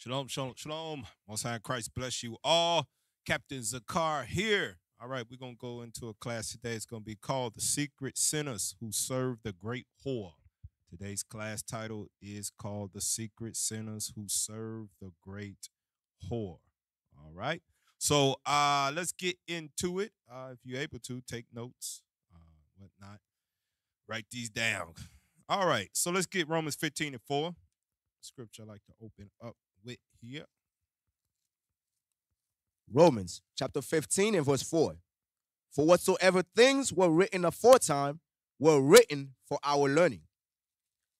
Shalom, shalom, shalom. Most High in Christ bless you all. Captain Zakar here. All right, we're going to go into a class today. It's going to be called The Secret Sinners Who Serve the Great Whore. Today's class title is called The Secret Sinners Who Serve the Great Whore. All right. So let's get into it. If you're able to, take notes, whatnot. Write these down. All right. So let's get Romans 15:4. Scripture I like to open up with here. Romans chapter 15 and verse 4. For whatsoever things were written aforetime were written for our learning,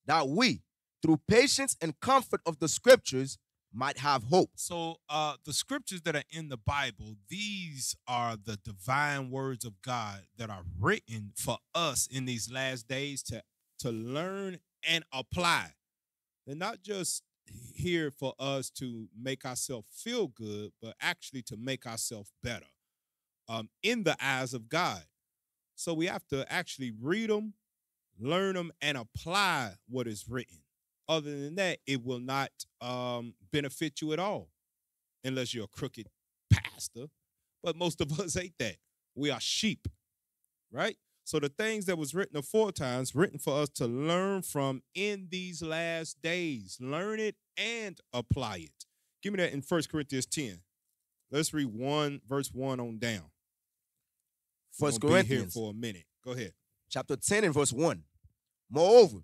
that we, through patience and comfort of the scriptures, might have hope. So the scriptures that are in the Bible, these are the divine words of God that are written for us in these last days to learn and apply. They're not just here for us to make ourselves feel good, but actually to make ourselves better in the eyes of God. So we have to actually read them, learn them, and apply what is written. Other than that, it will not benefit you at all, unless you're a crooked pastor. But most of us ain't that. We are sheep, right? So the things that was written aforetimes, written for us to learn from in these last days. Learn it and apply it. Give me that in 1 Corinthians 10. Let's read verse 1 on down. 1 Be Corinthians here for a minute. Go ahead. chapter 10 and verse 1. Moreover,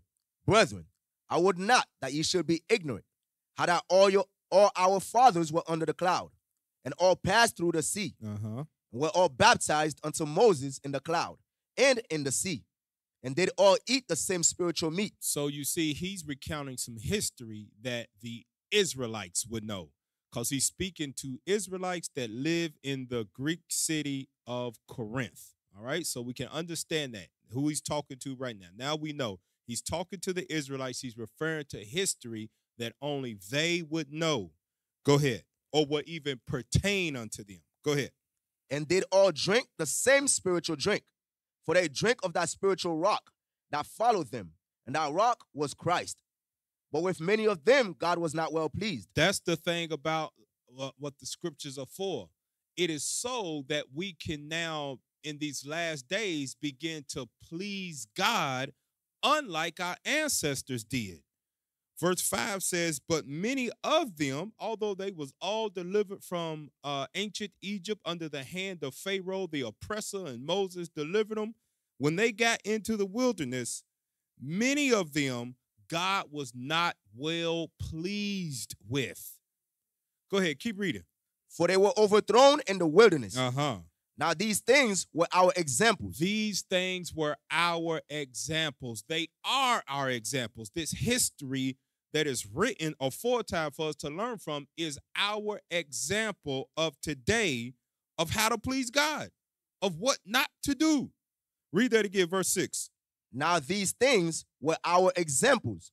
brethren, I would not that ye should be ignorant, how that all our fathers were under the cloud, and all passed through the sea, and were all baptized unto Moses in the cloud and in the sea, and did all eat the same spiritual meat. So you see, he's recounting some history that the Israelites would know, because he's speaking to Israelites that live in the Greek city of Corinth. All right, so we can understand that, who he's talking to right now. Now we know he's talking to the Israelites. He's referring to history that only they would know. Go ahead. Or what even pertain unto them. Go ahead. And did all drink the same spiritual drink, for they drank of that spiritual rock that followed them, and that rock was Christ. But with many of them, God was not well pleased. That's the thing about what the scriptures are for. It is so that we can now, in these last days, begin to please God, unlike our ancestors did. Verse 5 says, but many of them, although they was all delivered from ancient Egypt under the hand of Pharaoh, the oppressor, and Moses delivered them, when they got into the wilderness, many of them God was not well pleased with. Go ahead, keep reading. For they were overthrown in the wilderness. Now, these things were our examples. These things were our examples. They are our examples. This history that is written aforetime for us to learn from is our example of today of how to please God, of what not to do. Read that again, verse 6. Now these things were our examples,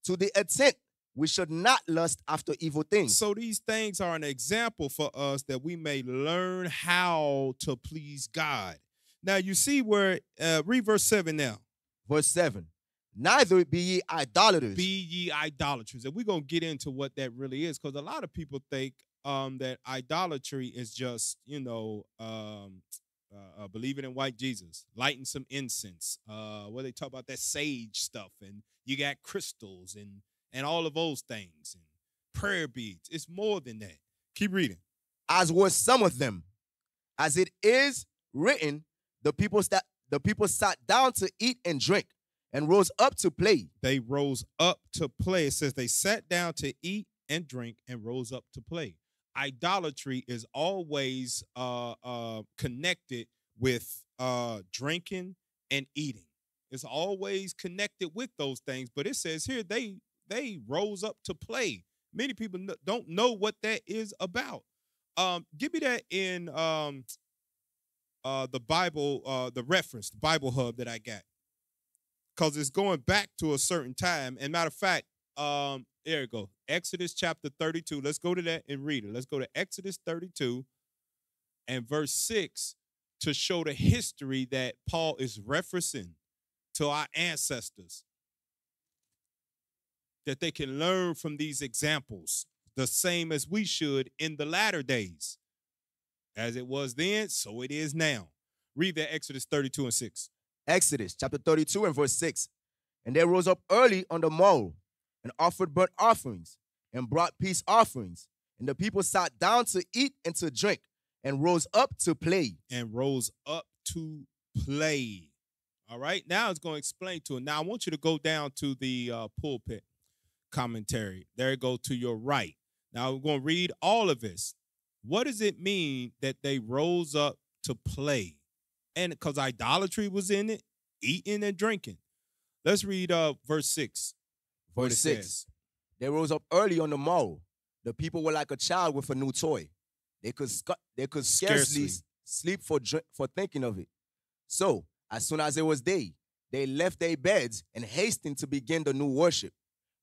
to the intent we should not lust after evil things. So these things are an example for us that we may learn how to please God. Now you see where, read verse 7 now. Verse 7. Neither be ye idolaters. Be ye idolaters. And we're going to get into what that really is, because a lot of people think that idolatry is just, believing in white Jesus, lighting some incense, where they talk about that sage stuff, and you got crystals and all of those things, and prayer beads. It's more than that. Keep reading. As were some of them, as it is written, the people sat down to eat and drink, and rose up to play. They rose up to play. It says they sat down to eat and drink and rose up to play. Idolatry is always connected with drinking and eating. It's always connected with those things. But it says here they rose up to play. Many people don't know what that is about. Give me that in the Bible, the reference, the Bible hub that I got, because it's going back to a certain time. And matter of fact, there you go. Exodus chapter 32. Let's go to that and read it. Let's go to Exodus 32 and verse 6 to show the history that Paul is referencing to our ancestors, that they can learn from these examples. the same as we should in the latter days. As it was then, so it is now. Read that Exodus 32 and 6. Exodus chapter 32 and verse 6. And they rose up early on the morrow and offered burnt offerings and brought peace offerings. And the people sat down to eat and to drink and rose up to play. And rose up to play. All right, now it's going to explain to it. Now I want you to go down to the pulpit commentary. There you go to your right. Now we're going to read all of this. What does it mean that they rose up to play? And because idolatry was in it, eating and drinking. Let's read verse 6. Verse 6. They rose up early on the morrow. The people were like a child with a new toy. They could scarcely sleep for thinking of it. So, as soon as it was day, they left their beds and hastened to begin the new worship,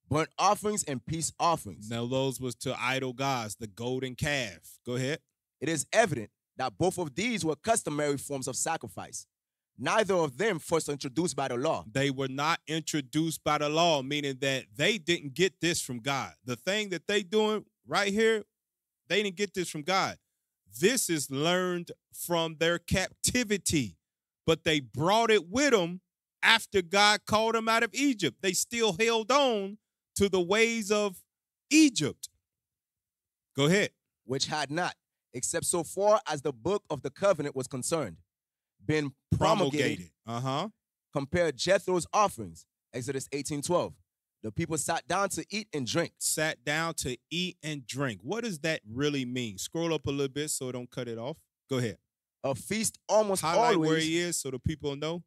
burnt offerings and peace offerings. Now those was to idol gods, the golden calf. Go ahead. It is evident that both of these were customary forms of sacrifice. Neither of them first introduced by the law. They were not introduced by the law, meaning that they didn't get this from God. The thing that they doing right here, they didn't get this from God. This is learned from their captivity, but they brought it with them after God called them out of Egypt. They still held on to the ways of Egypt. Go ahead. Which had not, except so far as the book of the covenant was concerned, been promulgated. Compare Jethro's offerings, Exodus 18:12. The people sat down to eat and drink. Sat down to eat and drink. What does that really mean? Scroll up a little bit so it don't cut it off. Go ahead. A feast almost highlight always. Where he is so the people know.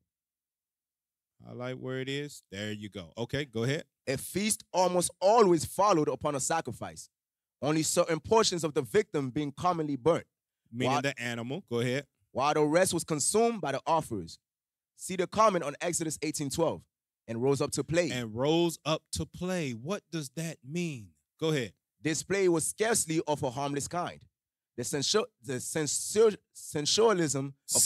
Highlight where it is. There you go. Okay, go ahead. A feast almost always followed upon a sacrifice. Only certain portions of the victim being commonly burnt. Meaning the animal. Go ahead. While the rest was consumed by the offerers. See the comment on Exodus 18:12. And rose up to play. And rose up to play. What does that mean? Go ahead. This play was scarcely of a harmless kind. The sensualism of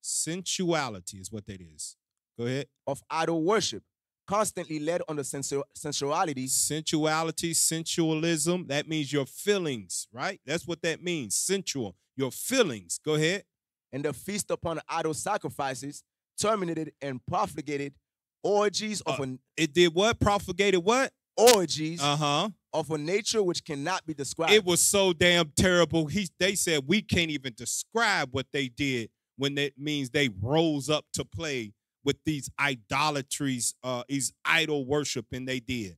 sensuality is what that is. Go ahead. Of idol worship constantly led on the sensuality. Sensuality, sensualism, that means your feelings, right? That's what that means. Sensual, your feelings. Go ahead. And the feast upon idol sacrifices terminated and profligated orgies of it did what? Profligated what? Orgies of a nature which cannot be described. It was so damn terrible. They said we can't even describe what they did when that means they rose up to play with these idolatries, these idol worshiping they did.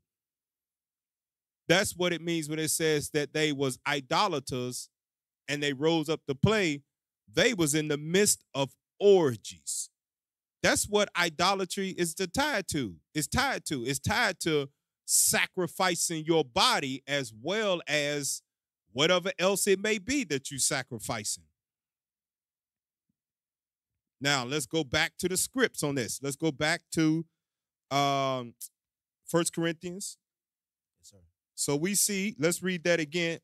That's what it means when it says that they was idolaters and they rose up to play. They was in the midst of orgies. That's what idolatry is tied to. It's tied to sacrificing your body as well as whatever else it may be that you're sacrificing. Now, let's go back to the scripts on this. Let's go back to 1 Corinthians. Yes, sir. So we see, let's read that again,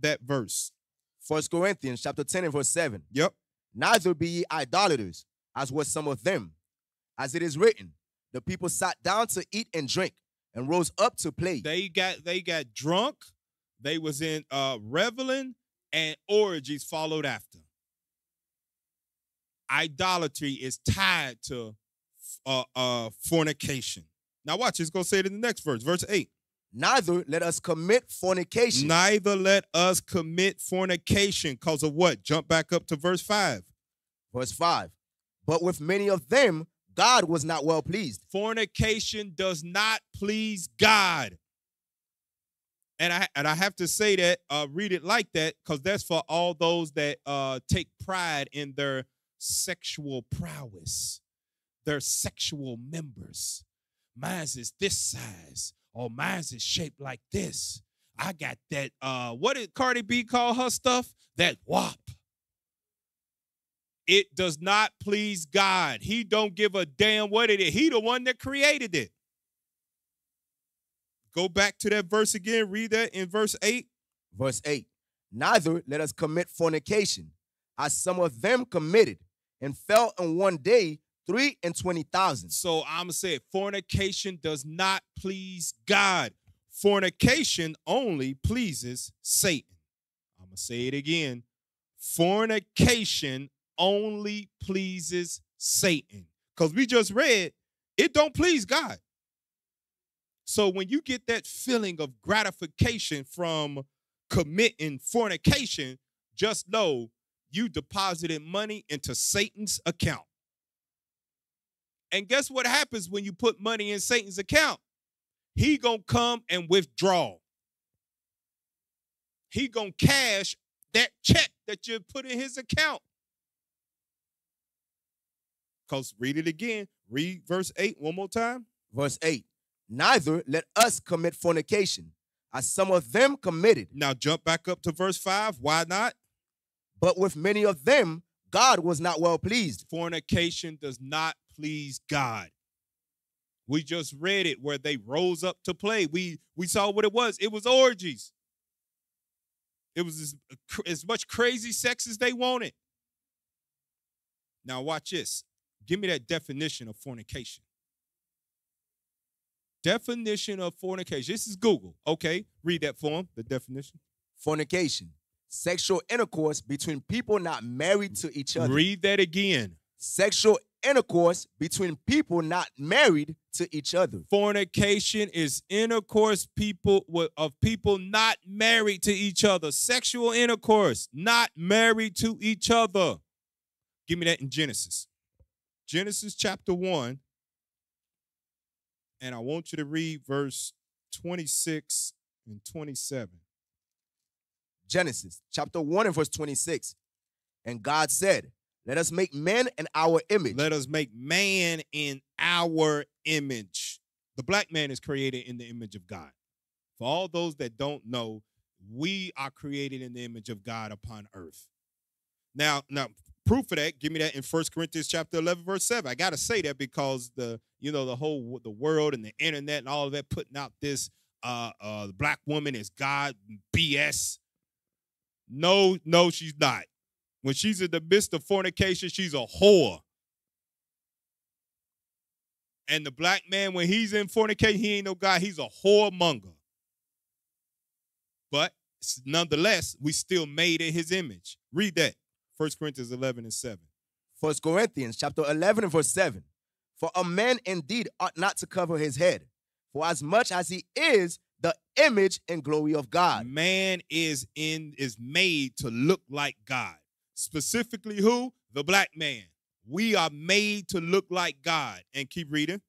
that verse. 1 Corinthians chapter 10 and verse 7. Yep. Neither be ye idolaters, as were some of them. As it is written, the people sat down to eat and drink and rose up to play. They got drunk. They was in reveling, and orgies followed after. Idolatry is tied to fornication. Now watch, it's going to say it in the next verse, verse 8. Neither let us commit fornication. Neither let us commit fornication because of what? Jump back up to verse 5. Verse 5. But with many of them, God was not well pleased. Fornication does not please God. And I have to say that, read it like that, because that's for all those that take pride in their sexual prowess, their sexual members. Mine's is this size, or mine's is shaped like this. I got that, what did Cardi B call her stuff? That WAP. It does not please God. He don't give a damn what it is. He the one that created it. Go back to that verse again. Read that in verse 8. Verse 8. Neither let us commit fornication, as some of them committed, and fell in one day 23,000. So I'm going to say fornication does not please God. Fornication only pleases Satan. I'm going to say it again. Fornication only pleases Satan. Because we just read, it don't please God. So when you get that feeling of gratification from committing fornication, just know you deposited money into Satan's account. And guess what happens when you put money in Satan's account? He gonna come and withdraw. He gonna cash that check that you put in his account. Because read it again. Read verse 8 one more time. Verse 8. Neither let us commit fornication, as some of them committed. Now jump back up to verse 5. Why not? But with many of them, God was not well pleased. Fornication does not please God. We just read it where they rose up to play. We saw what it was. It was orgies. It was as much crazy sex as they wanted. Now watch this. Give me that definition of fornication. Definition of fornication. This is Google. Okay, read that for him, the definition. Fornication. Sexual intercourse between people not married to each other. Read that again. Sexual intercourse between people not married to each other. Fornication is intercourse of people not married to each other. Sexual intercourse, not married to each other. Give me that in Genesis. Genesis chapter 1. And I want you to read verse 26 and 27. Genesis chapter 1 and verse 26. And God said, let us make man in our image. Let us make man in our image. The black man is created in the image of God. For all those that don't know, we are created in the image of God upon earth. Now, proof of that, give me that in 1 Corinthians chapter 11, verse 7. I got to say that because the world and the internet and all of that putting out this the black woman is God BS. No, she's not. When she's in the midst of fornication, she's a whore. And the black man, when he's in fornication, he ain't no God. He's a whoremonger. But nonetheless, we still made in his image. Read that. 1 Corinthians 11 and 7. 1 Corinthians chapter 11 and verse 7. For a man indeed ought not to cover his head, for as much as he is the image and glory of God. Man is made to look like God. Specifically who? The black man. We are made to look like God. And keep reading.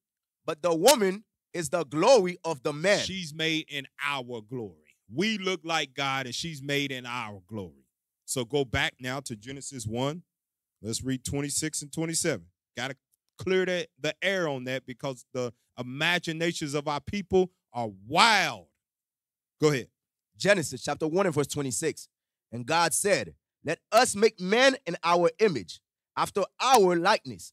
But the woman is the glory of the man. She's made in our glory. We look like God and she's made in our glory. So go back now to Genesis 1. Let's read 26 and 27. Got to clear the air on that because the imaginations of our people are wild. Go ahead. Genesis chapter 1 and verse 26. And God said, let us make man in our image, after our likeness,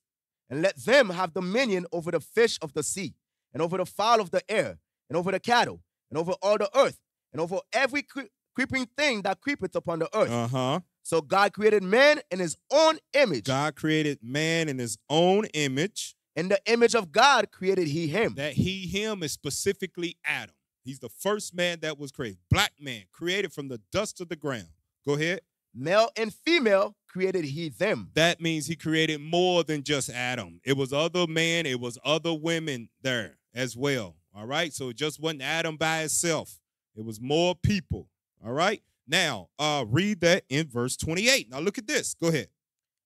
and let them have dominion over the fish of the sea, and over the fowl of the air, and over the cattle, and over all the earth, and over every creeping thing that creepeth upon the earth. So God created man in his own image. God created man in his own image. In the image of God created he him. That he, him is specifically Adam. He's the first man that was created. Black man, created from the dust of the ground. Go ahead. Male and female created he them. That means he created more than just Adam. It was other men, it was other women there as well. All right? So it just wasn't Adam by itself. It was more people. All right? Now, read that in verse 28. Now look at this. Go ahead.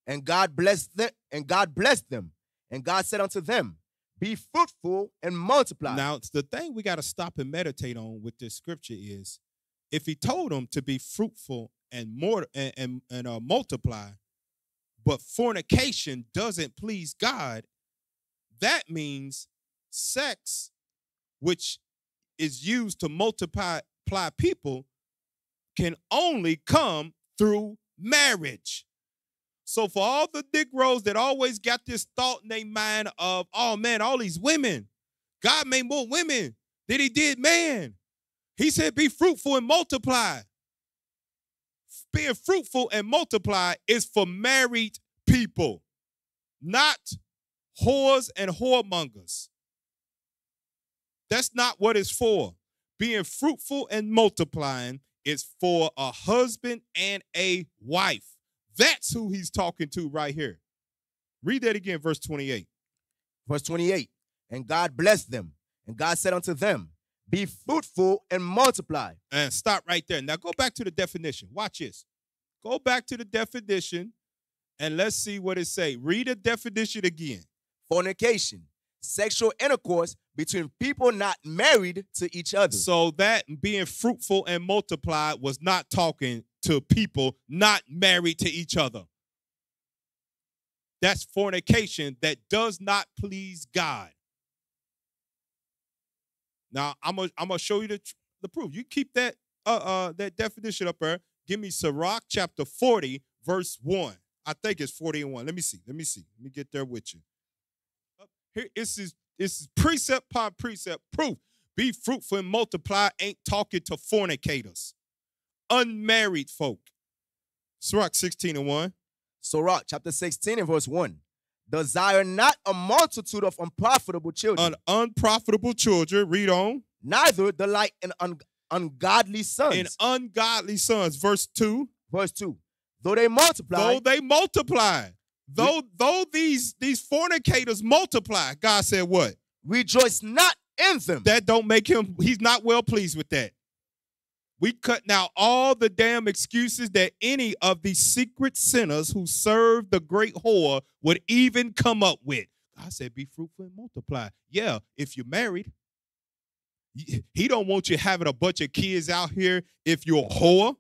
And God blessed them, and God said unto them, be fruitful and multiply. Now, the thing we got to stop and meditate on with this scripture is, if he told them to be fruitful and multiply, but fornication doesn't please God, that means sex, which is used to multiply people, can only come through marriage. So for all the Negroes that always got this thought in their mind of, oh man, all these women, God made more women than he did man. He said, be fruitful and multiply. Being fruitful and multiply is for married people, not whores and whoremongers. That's not what it's for. being fruitful and multiplying is for a husband and a wife. That's who he's talking to right here. Read that again, verse 28. Verse 28. And God blessed them, and God said unto them, be fruitful and multiply. And stop right there. Now go back to the definition. Watch this. Go back to the definition, and let's see what it say. Read the definition again. Fornication, sexual intercourse between people not married to each other. So that being fruitful and multiplied was not talking to people not married to each other. That's fornication that does not please God. Now, I'm gonna show you the proof. You keep that that definition up there. Give me Sirach chapter 40, verse 1. I think it's 40 and 1. Let me see. Let me get there with you. Here, this is precept upon precept proof. Be fruitful and multiply ain't talking to fornicators. Unmarried folk. Sirach 16 and 1. Sirach chapter 16 and verse 1. Desire not a multitude of unprofitable children. Unprofitable children. Read on. Neither delight in ungodly sons. In ungodly sons. Verse 2. Verse 2. Though they multiply. Though they multiply. Though these fornicators multiply. God said what? Rejoice not in them. That don't make him, he's not well pleased with that. We cut now all the damn excuses that any of these secret sinners who serve the great whore would even come up with. God said, be fruitful and multiply. Yeah, if you're married. He don't want you having a bunch of kids out here if you're a whore.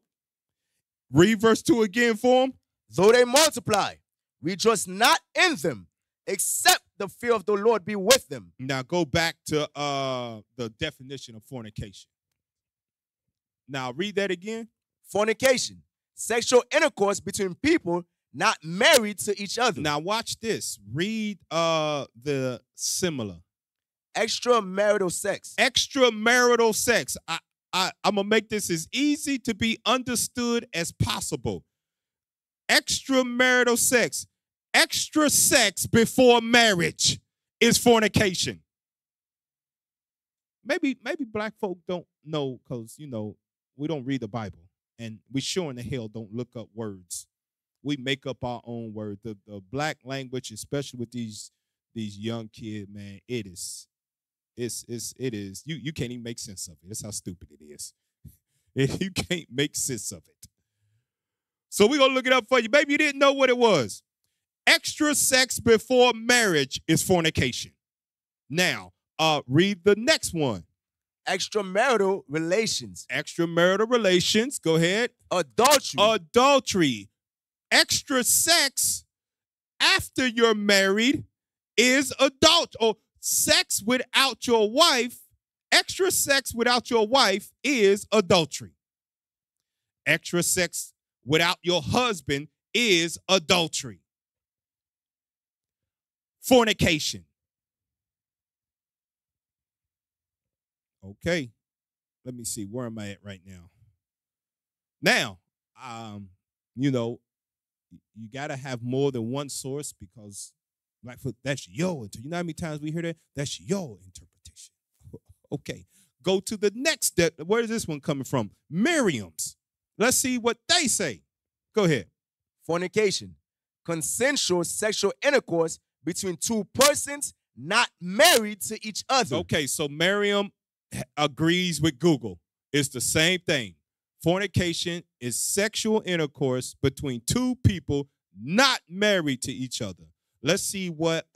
Read verse 2 again for him. Though they multiply, rejoice not in them, except the fear of the Lord be with them. Now go back to the definition of fornication. Now, read that again. Fornication, sexual intercourse between people not married to each other. Now, watch this. Read the similar. Extramarital sex. Extramarital sex. I'm going to make this as easy to be understood as possible. Extramarital sex. Extra sex before marriage is fornication. Maybe black folk don't know because, we don't read the Bible, and we sure in the hell don't look up words. We make up our own words. The black language, especially with these young kids, man, it is. You can't even make sense of it. That's how stupid it is. You can't make sense of it. So we're gonna look it up for you. Maybe you didn't know what it was. Extra sex before marriage is fornication. Now, read the next one. Extramarital relations. Extramarital relations. Go ahead. Adultery. Adultery. Extra sex after you're married is adultery. Or sex without your wife. Extra sex without your wife is adultery. Extra sex without your husband is adultery. Fornication. Okay, let me see. Where am I at right now? Now, you got to have more than one source because, that's your interpretation. You know how many times we hear that? That's your interpretation. Okay, go to the next step. Where is this one coming from? Miriam's. Let's see what they say. Go ahead. Fornication, consensual sexual intercourse between two persons not married to each other. Okay, so Miriam agrees with Google. It's the same thing. Fornication is sexual intercourse between two people not married to each other. Let's see what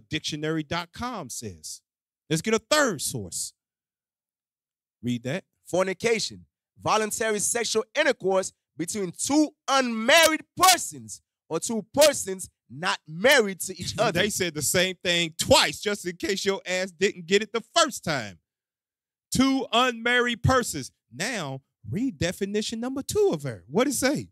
dictionary.com says. Let's get a third source. Read that. Fornication, voluntary sexual intercourse between two unmarried persons or two persons not married to each other. They said the same thing twice, just in case your ass didn't get it the first time. Two unmarried persons. Now, read definition number 2 of her. What does it say?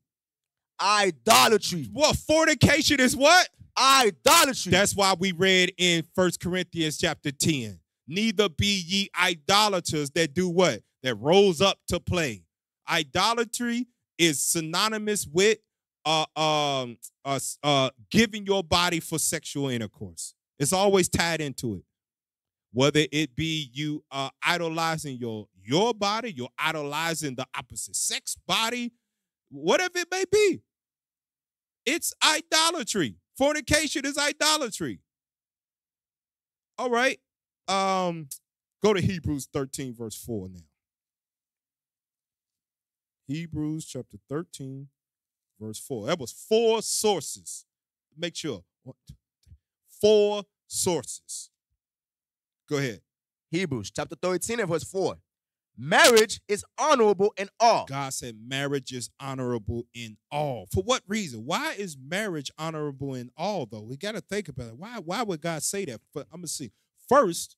Idolatry. Well, fornication is what? Idolatry. That's why we read in 1 Corinthians chapter 10. Neither be ye idolaters that do what? That rose up to play. Idolatry is synonymous with giving your body for sexual intercourse. It's always tied into it. Whether it be you idolizing your body, you're idolizing the opposite sex body, whatever it may be. It's idolatry. Fornication is idolatry. All right. Go to Hebrews 13, verse 4 now. Hebrews chapter 13, verse 4. That was 4 sources. Make sure. 4 sources. Go ahead. Hebrews chapter 13 and verse 4. Marriage is honorable in all. God said marriage is honorable in all. For what reason? Why is marriage honorable in all, though? We got to think about it. Why would God say that? I'm going to see. First,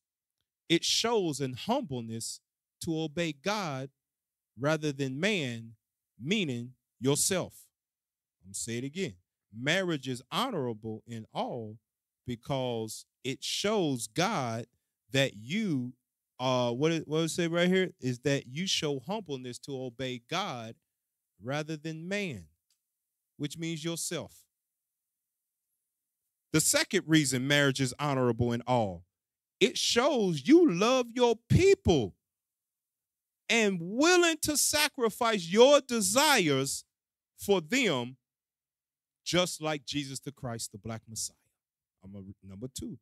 it shows in humbleness to obey God rather than man, meaning yourself. I'm going to say it again. Marriage is honorable in all because it shows God that you what it say right here is that you show humbleness to obey God rather than man, which means yourself. The second reason marriage is honorable in all, it shows you love your people and willing to sacrifice your desires for them, just like Jesus the Christ, the Black Messiah. Number 2,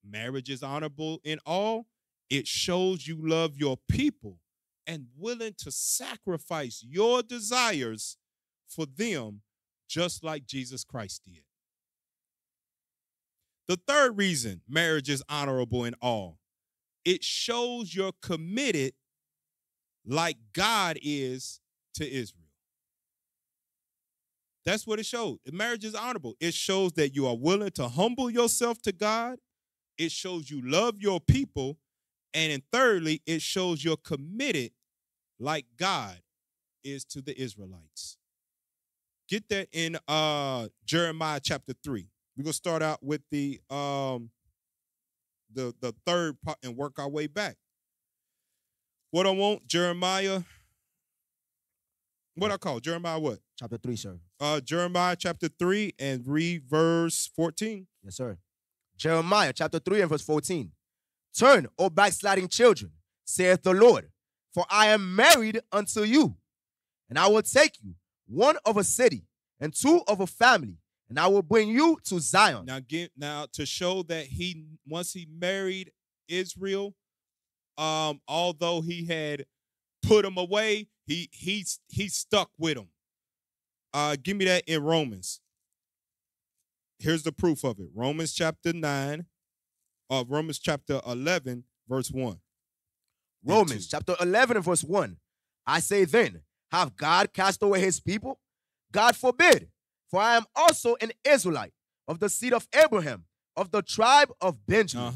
marriage is honorable in all. It shows you love your people and willing to sacrifice your desires for them, just like Jesus Christ did. The third reason marriage is honorable in all, it shows you're committed like God is to Israel. That's what it shows. Marriage is honorable. It shows that you are willing to humble yourself to God. It shows you love your people. And then thirdly, it shows you're committed like God is to the Israelites. Get that in Jeremiah chapter 3. We're going to start out with the third part and work our way back. What I want, Jeremiah, what I call Jeremiah what? Chapter 3, sir. Jeremiah chapter 3 and read verse 14. Yes, sir. Jeremiah chapter 3 and verse 14. Turn, O backsliding children, saith the Lord, for I am married unto you, and I will take you, 1 of a city, and 2 of a family, and I will bring you to Zion. Now to show that once he married Israel, although he had put them away, he stuck with them. Give me that in Romans. Here's the proof of it. Romans chapter 11, verse 1. Romans chapter 11 and verse 1. I say then, have God cast away his people? God forbid. For I am also an Israelite, of the seed of Abraham, of the tribe of Benjamin.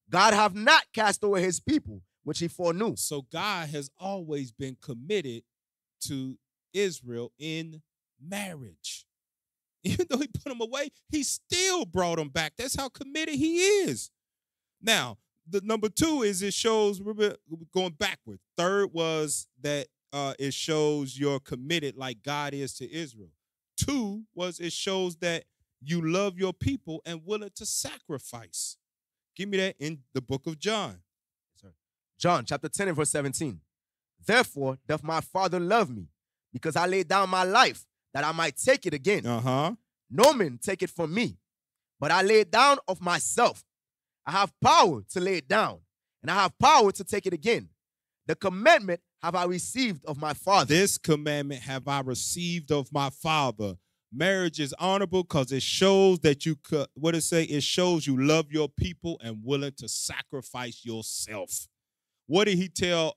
God have not cast away his people, which he foreknew. So God has always been committed to Israel in marriage. Even though he put them away, he still brought them back. That's how committed he is. Now, the number 2 is it shows, we're going backward. Third was that it shows you're committed like God is to Israel. 2 was it shows that you love your people and willing to sacrifice. Give me that in the book of John. John chapter 10 and verse 17. Therefore doth my Father love me, because I laid down my life that I might take it again. No man take it from me, but I lay it down of myself. I have power to lay it down, and I have power to take it again. The commandment have I received of my Father. This commandment have I received of my Father. Marriage is honorable because it shows that you could, what it say? It shows you love your people and willing to sacrifice yourself. What did he tell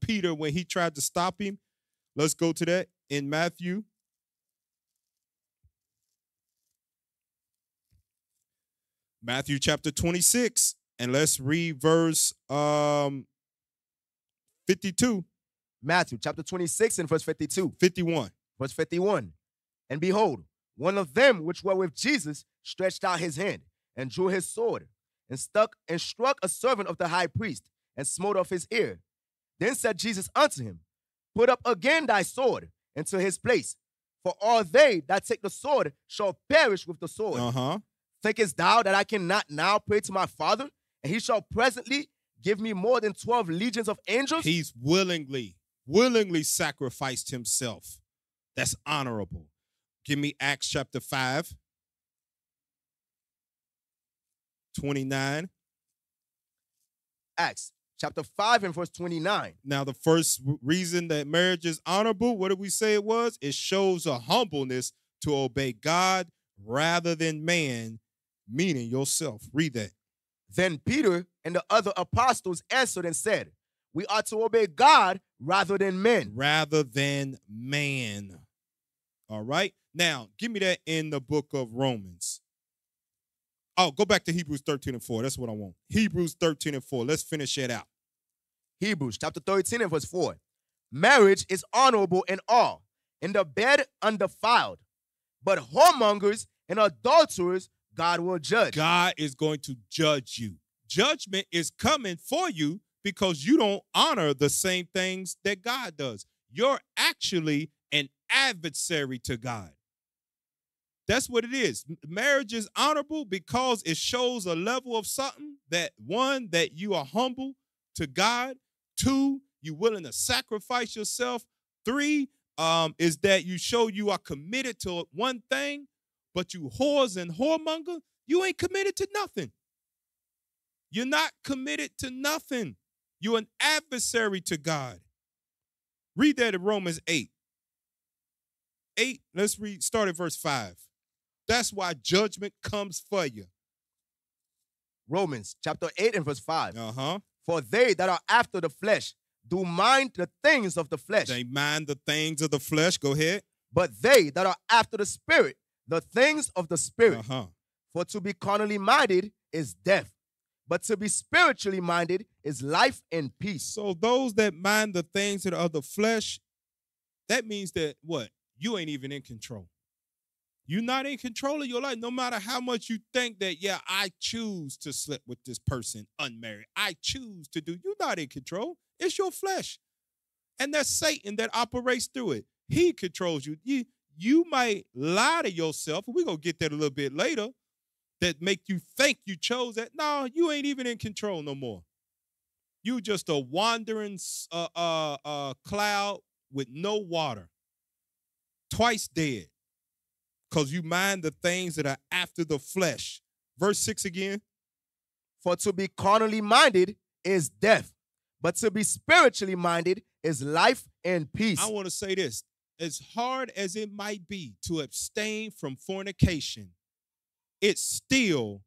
Peter when he tried to stop him? Let's go to that in Matthew. Matthew chapter 26, and let's read verse 52. Matthew chapter 26 and verse 52. 51. Verse 51. And behold, one of them which were with Jesus stretched out his hand and drew his sword and struck a servant of the high priest and smote off his ear. Then said Jesus unto him, put up again thy sword into his place, for all they that take the sword shall perish with the sword. Thinkest thou that I cannot now pray to my Father, and he shall presently give me more than 12 legions of angels? He's willingly sacrificed himself. That's honorable. Give me Acts chapter 5, 29. Acts chapter 5 and verse 29. Now, the first reason that marriage is honorable, what did we say it was? It shows a humbleness to obey God rather than man, meaning yourself. Read that. Then Peter and the other apostles answered and said, we ought to obey God rather than men. Rather than man. All right. Now, give me that in the book of Romans. Oh, go back to Hebrews 13 and 4. That's what I want. Hebrews 13 and 4. Let's finish it out. Hebrews chapter 13 and verse 4. Marriage is honorable in all, in the bed undefiled. But whoremongers and adulterers God will judge. God is going to judge you. Judgment is coming for you because you don't honor the same things that God does. You're actually an adversary to God. That's what it is. Marriage is honorable because it shows a level of something that, one, that you are humble to God. Two, you're willing to sacrifice yourself. Three, is that you show you are committed to one thing, but you whores and whoremonger, you ain't committed to nothing. You're not committed to nothing. You're an adversary to God. Read that in Romans 8. 8, let's read, start at verse 5. That's why judgment comes for you. Romans chapter 8 and verse 5. Uh-huh. For they that are after the flesh do mind the things of the flesh. They mind the things of the flesh. Go ahead. But they that are after the spirit, the things of the spirit. Uh-huh. For to be carnally minded is death, but to be spiritually minded is life and peace. So those that mind the things that are of the flesh, that means that what? You ain't even in control. You're not in control of your life, no matter how much you think that, yeah, I choose to sleep with this person unmarried. I choose to do. You're not in control. It's your flesh. And that's Satan that operates through it. He controls you. You might lie to yourself, and we're going to get that a little bit later, that make you think you chose that. No, you ain't even in control no more. You just a wandering cloud with no water, twice dead, because you mind the things that are after the flesh. Verse 6 again. For to be carnally minded is death, but to be spiritually minded is life and peace. I want to say this. As hard as it might be to abstain from fornication, it still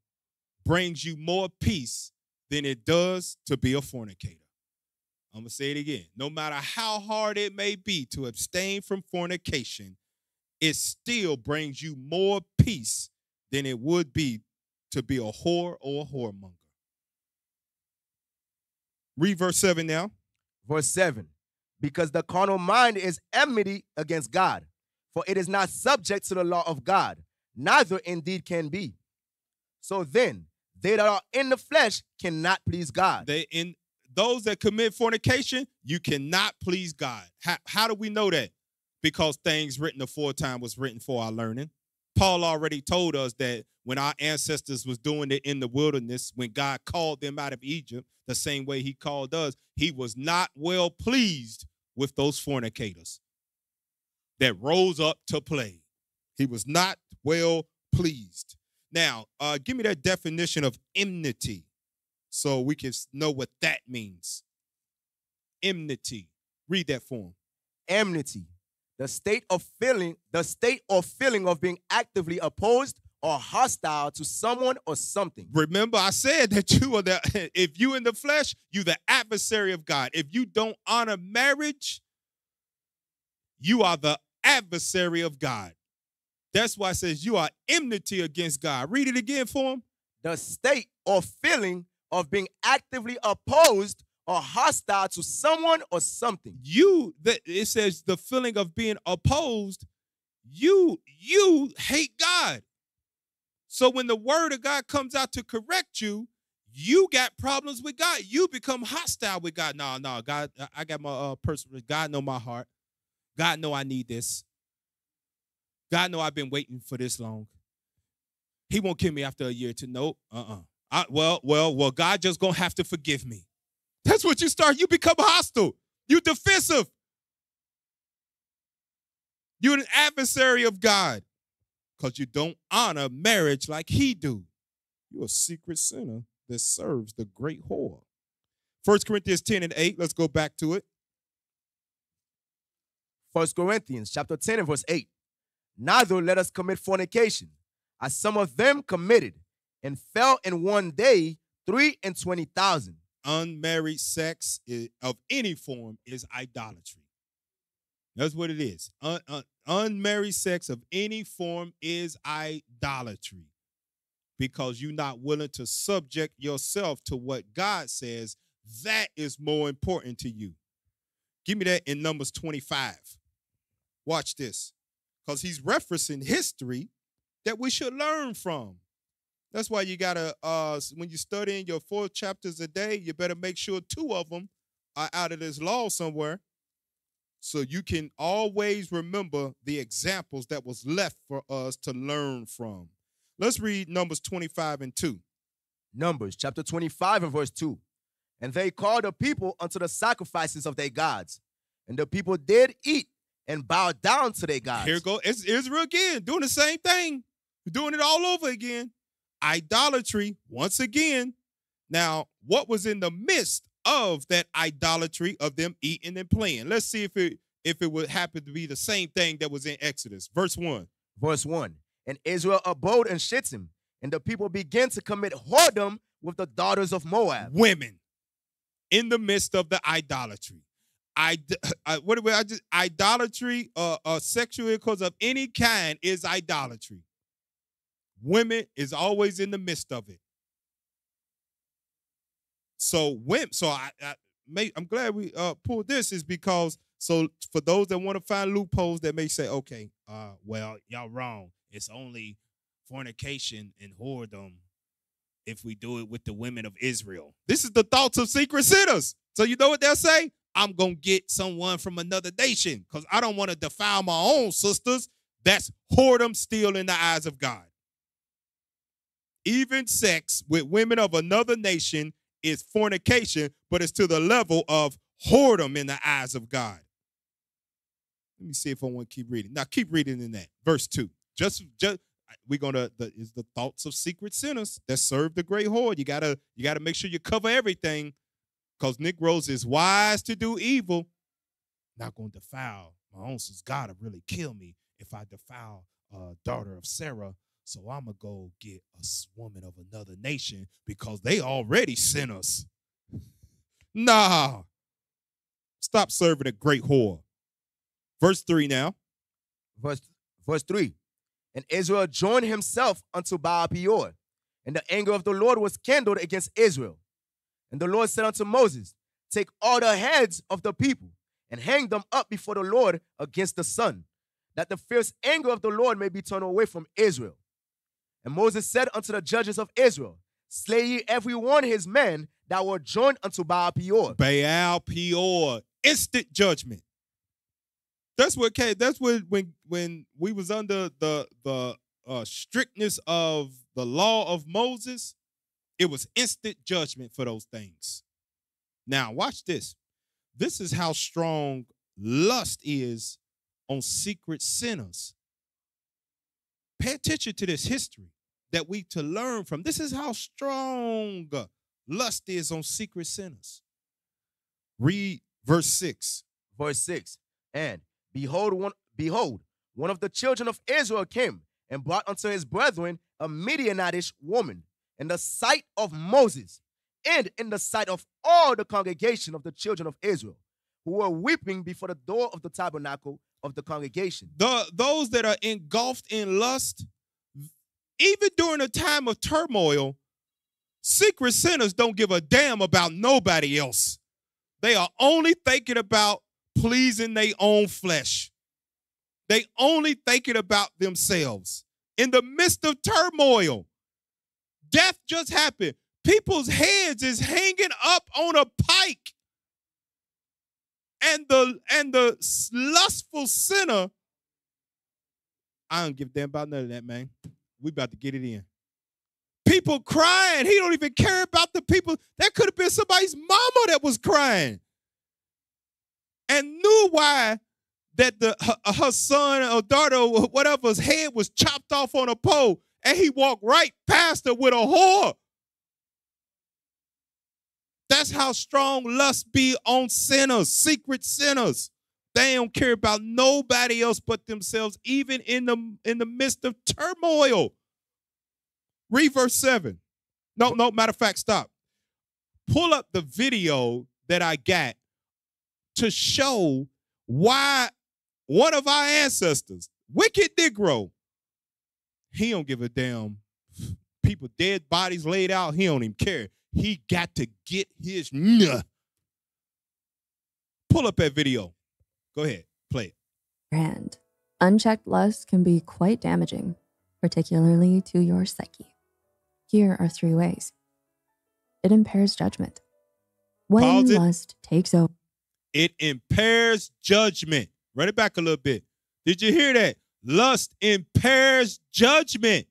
brings you more peace than it does to be a fornicator. I'm going to say it again. No matter how hard it may be to abstain from fornication, it still brings you more peace than it would be to be a whore or a whoremonger. Read verse 7 now. Verse 7. Because the carnal mind is enmity against God, for it is not subject to the law of God, neither indeed can be. So then, they that are in the flesh cannot please God. Those that commit fornication, you cannot please God. How do we know that? Because things written aforetime was written for our learning. Paul already told us that when our ancestors was doing it in the wilderness, when God called them out of Egypt, the same way he called us, he was not well pleased with those fornicators that rose up to play. He was not well pleased. Now, give me that definition of enmity so we can know what that means. Enmity. Read that for him. Enmity. The state or feeling of being actively opposed or hostile to someone or something. Remember, I said that if you in the flesh, you the adversary of God. If you don't honor marriage, you are the adversary of God. That's why it says you are enmity against God. Read it again for him. The state or feeling of being actively opposed or hostile to someone or something. It says the feeling of being opposed, you hate God. So when the word of God comes out to correct you, you got problems with God. You become hostile with God. No, God, I got my personal. God know my heart. God know I need this. God know I've been waiting for this long. He won't kill me after a year to nope. Well, God just gonna have to forgive me. That's what you start. You become hostile. You defensive. You're an adversary of God because you don't honor marriage like he do. You're a secret sinner that serves the great whore. 1 Corinthians 10 and 8. Let's go back to it. 1 Corinthians chapter 10 and verse 8. Neither let us commit fornication, as some of them committed, and fell in one day 23,000. Unmarried sex of any form is idolatry. That's what it is. Unmarried sex of any form is idolatry because you're not willing to subject yourself to what God says. That is more important to you. Give me that in Numbers 25. Watch this, because he's referencing history that we should learn from. That's why you got to, when you're studying your 4 chapters a day, you better make sure 2 of them are out of this law somewhere so you can always remember the examples that was left for us to learn from. Let's read Numbers 25 and 2. Numbers chapter 25 and verse 2. And they called the people unto the sacrifices of their gods. And the people did eat and bow down to their gods. Here go Israel again, doing the same thing. Doing it all over again. Idolatry, once again. Now, what was in the midst of that idolatry of them eating and playing? Let's see if it would happen to be the same thing that was in Exodus. Verse 1. Verse 1. And Israel abode in Shittim, and the people began to commit whoredom with the daughters of Moab. Women in the midst of the idolatry. Idolatry, sexual intercourse of any kind is idolatry. Women is always in the midst of it. So I'm glad we pulled this, is because for those that want to find loopholes that may say, okay, well, y'all wrong. It's only fornication and whoredom if we do it with the women of Israel. This is the thoughts of secret sinners. So you know what they'll say? I'm going to get someone from another nation because I don't want to defile my own sisters. That's whoredom still in the eyes of God. Even sex with women of another nation is fornication, but it's to the level of whoredom in the eyes of God. Let me see if I want to keep reading. Now keep reading in that. Verse 2. We're gonna is the thoughts of secret sinners that serve the great whore. You gotta make sure you cover everything, because Negroes is wise to do evil. Not gonna defile my own sister. God will really kill me if I defile a daughter of Sarah. So I'm gonna go get a woman of another nation because they already sinners. Nah. Stop serving a great whore. Verse 3 now. Verse 3. And Israel joined himself unto Baal Peor, and the anger of the Lord was kindled against Israel. And the Lord said unto Moses, take all the heads of the people and hang them up before the Lord against the sun, that the fierce anger of the Lord may be turned away from Israel. And Moses said unto the judges of Israel, slay ye every one his men that were joined unto Baal Peor. Baal Peor, instant judgment. That's what came. That's when we was under the strictness of the law of Moses, it was instant judgment for those things. Now watch this. This is how strong lust is on secret sinners. Pay attention to this history that we to learn from. This is how strong lust is on secret sinners. Read verse 6. Verse 6. And behold, one of the children of Israel came and brought unto his brethren a Midianitish woman in the sight of Moses and in the sight of all the congregation of the children of Israel, who were weeping before the door of the tabernacle of the congregation. Those that are engulfed in lust, even during a time of turmoil, secret sinners don't give a damn about nobody else. They are only thinking about pleasing their own flesh. They only thinking about themselves. In the midst of turmoil, death just happened. People's heads is hanging up on a pike. And the lustful sinner, I don't give a damn about none of that, man. We about to get it in. people crying. He don't even care about the people. That could have been somebody's mama that was crying and knew why that her son or daughter or whatever's head was chopped off on a pole, and he walked right past her with a whore. That's how strong lust be on sinners, secret sinners. They don't care about nobody else but themselves, even in the midst of turmoil. Read verse 7. No, matter of fact, stop. Pull up the video that I got to show why one of our ancestors, wicked Negro, he don't give a damn. People, dead bodies laid out, he don't even care. He got to get his Pull up that video. Go ahead, play it. And unchecked lust can be quite damaging, particularly to your psyche. Here are 3 ways. It impairs judgment. When lust takes over. It impairs judgment. Run it back a little bit. Did you hear that? Lust impairs judgment.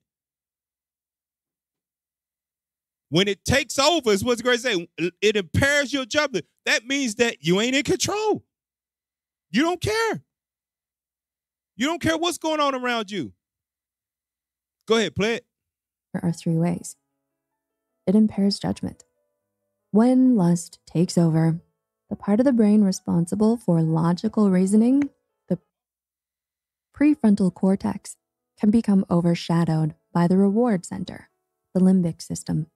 When it takes over, is what's great say. It impairs your judgment. That means that you ain't in control. You don't care. You don't care what's going on around you. Go ahead, play it. There are 3 ways. It impairs judgment. When lust takes over, the part of the brain responsible for logical reasoning, the prefrontal cortex, can become overshadowed by the reward center, the limbic system.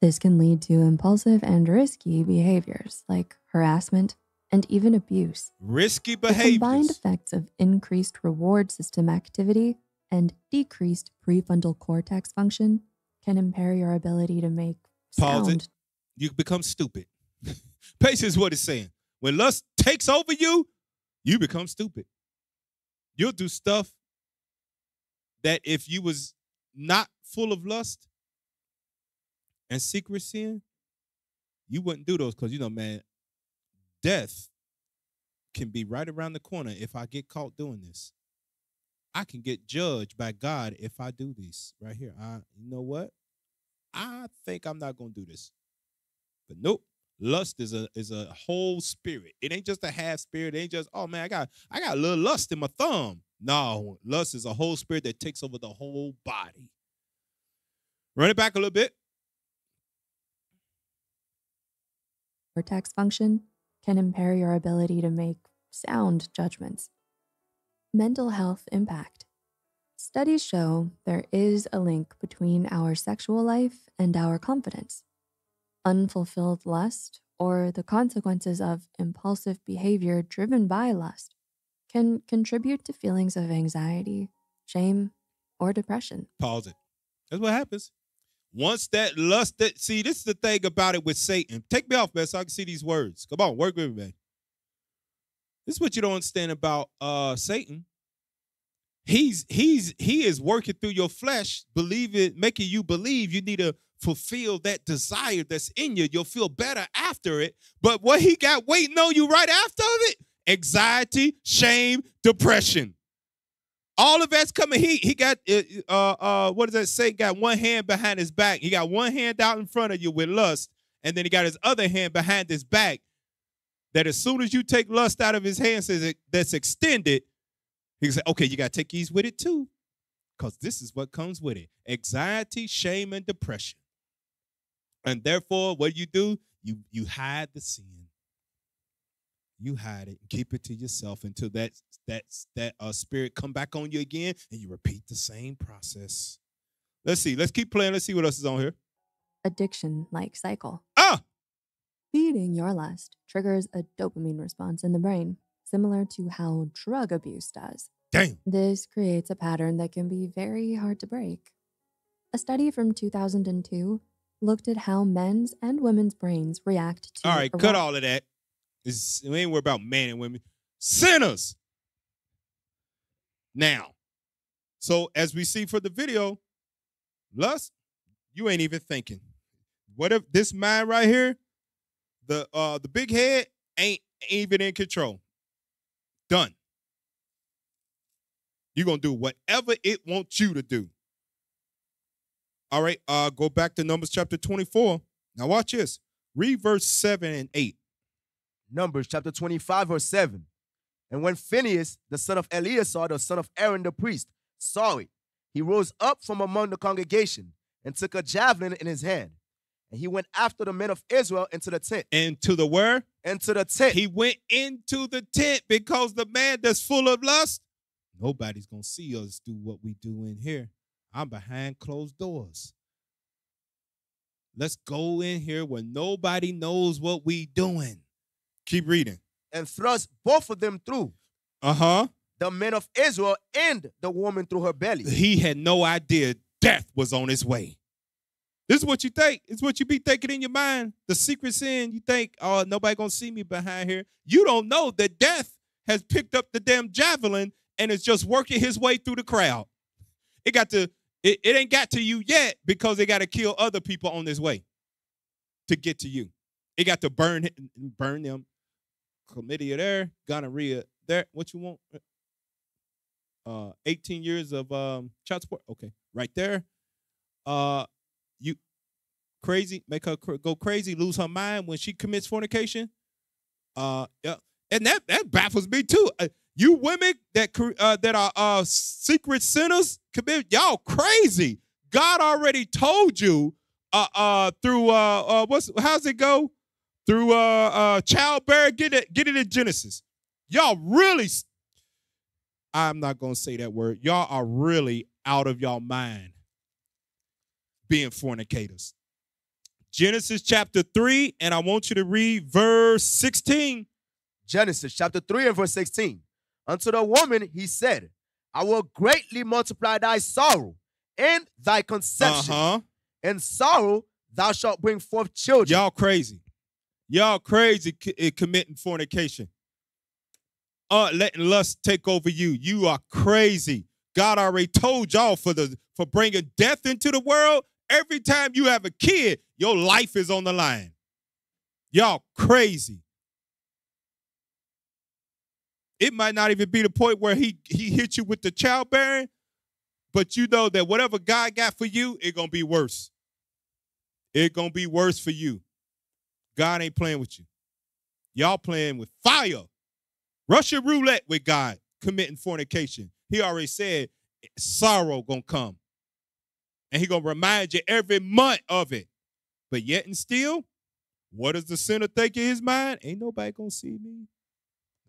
This can lead to impulsive and risky behaviors like harassment and even abuse. Risky behaviors. The combined effects of increased reward system activity and decreased prefrontal cortex function can impair your ability to make Pause sound. it. You become stupid. Basically is what it's saying. When lust takes over you, you become stupid. You'll do stuff that if you was not full of lust and secret sin, you wouldn't do those because, man, death can be right around the corner if I get caught doing this. I can get judged by God if I do this right here. You know what? I think I'm not going to do this. But nope. Lust is a whole spirit. It ain't just a half spirit. It ain't just, oh man, I got a little lust in my thumb. No, lust is a whole spirit that takes over the whole body. Run it back a little bit. Cortex function can impair your ability to make sound judgments. Mental health impact. Studies show there is a link between our sexual life and our confidence. Unfulfilled lust, or the consequences of impulsive behavior driven by lust, can contribute to feelings of anxiety, shame, or depression. Pause it. That's what happens. Once that lust, see, this is the thing about it with Satan. Take me off, man, so I can see these words. Come on, work with me, man. This is what you don't understand about Satan. He is working through your flesh, making you believe you need to fulfill that desire that's in you. You'll feel better after it. But what he got waiting on you right after it? Anxiety, shame, depression. All of that's coming. He got what does that say? Got one hand behind his back. He got one hand out in front of you with lust, and then he got his other hand behind his back. That as soon as you take lust out of his hand, that's extended, he said, okay, you got to take ease with it too, because this is what comes with it: anxiety, shame, and depression. And therefore, what do? You hide the sin. You hide it and keep it to yourself until that spirit come back on you again, and you repeat the same process. Let's see. Let's keep playing. Let's see what else is on here. Addiction-like cycle. Ah! Feeding your lust triggers a dopamine response in the brain, similar to how drug abuse does. Damn. This creates a pattern that can be very hard to break. A study from 2002 looked at how men's and women's brains react to... All right, cut all of that. We ain't worried about men and women. Sinners. Now, so as we see for the video, lust, you ain't even thinking. What if this mind right here, the big head, ain't even in control? Done. You're going to do whatever it wants you to do. All right, go back to Numbers chapter 24. Now watch this. Read verse 7 and 8. Numbers chapter 25, verse 7. And when Phinehas, the son of Eleazar, the son of Aaron the priest, saw it, he rose up from among the congregation and took a javelin in his hand. And he went after the men of Israel into the tent. Into the where? Into the tent. He went into the tent because the man that's full of lust, nobody's going to see us do what we do in here. I'm behind closed doors. Let's go in here where nobody knows what we doing. Keep reading. And thrust both of them through. The men of Israel and the woman through her belly. He had no idea death was on his way. This is what you think. It's what you be thinking in your mind. The secret sin, you think, oh, nobody going to see me behind here. You don't know that death has picked up the damn javelin and is just working his way through the crowd. It ain't got to you yet because it got to kill other people on this way to get to you. It got to burn them. Chlamydia there, gonorrhea there. What you want? 18 years of child support. Okay, right there. You crazy, make her go crazy, lose her mind when she commits fornication. Yeah, and that baffles me too. You women that are secret sinners, commit, y'all crazy. God already told you through how's it go? Through childbearing, get it in Genesis. Y'all really, I'm not gonna say that word. Y'all are really out of y'all mind being fornicators. Genesis chapter 3, and I want you to read verse 16. Genesis chapter 3 and verse 16. Unto the woman he said, I will greatly multiply thy sorrow and thy conception. And sorrow thou shalt bring forth children. Y'all crazy. Y'all crazy committing fornication. Letting lust take over you. You are crazy. God already told y'all for bringing death into the world. Every time you have a kid, your life is on the line. Y'all crazy. It might not even be the point where he hit you with the childbearing, but you know that whatever God got for you, it's going to be worse. It's going to be worse for you. God ain't playing with you. Y'all playing with fire. Russian roulette with God, committing fornication. He already said sorrow going to come. And he going to remind you every month of it. But yet and still, what does the sinner think in his mind? Ain't nobody going to see me.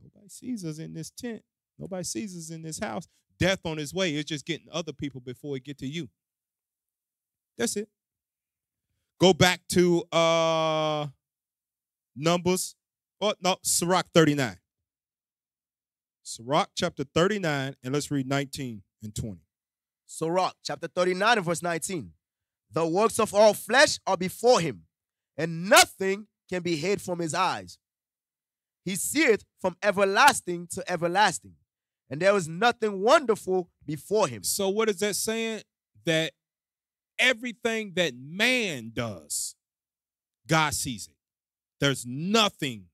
Nobody sees us in this tent. Nobody sees us in this house. Death on his way. It's just getting other people before it get to you. That's it. Go back to Numbers. Oh, no, Sirach 39. Sirach chapter 39, and let's read 19 and 20. Sirach chapter 39 and verse 19. The works of all flesh are before him, and nothing can be hid from his eyes. He seeth from everlasting to everlasting, and there is nothing wonderful before him. So what is that saying? That everything that man does, God sees it. There's nothing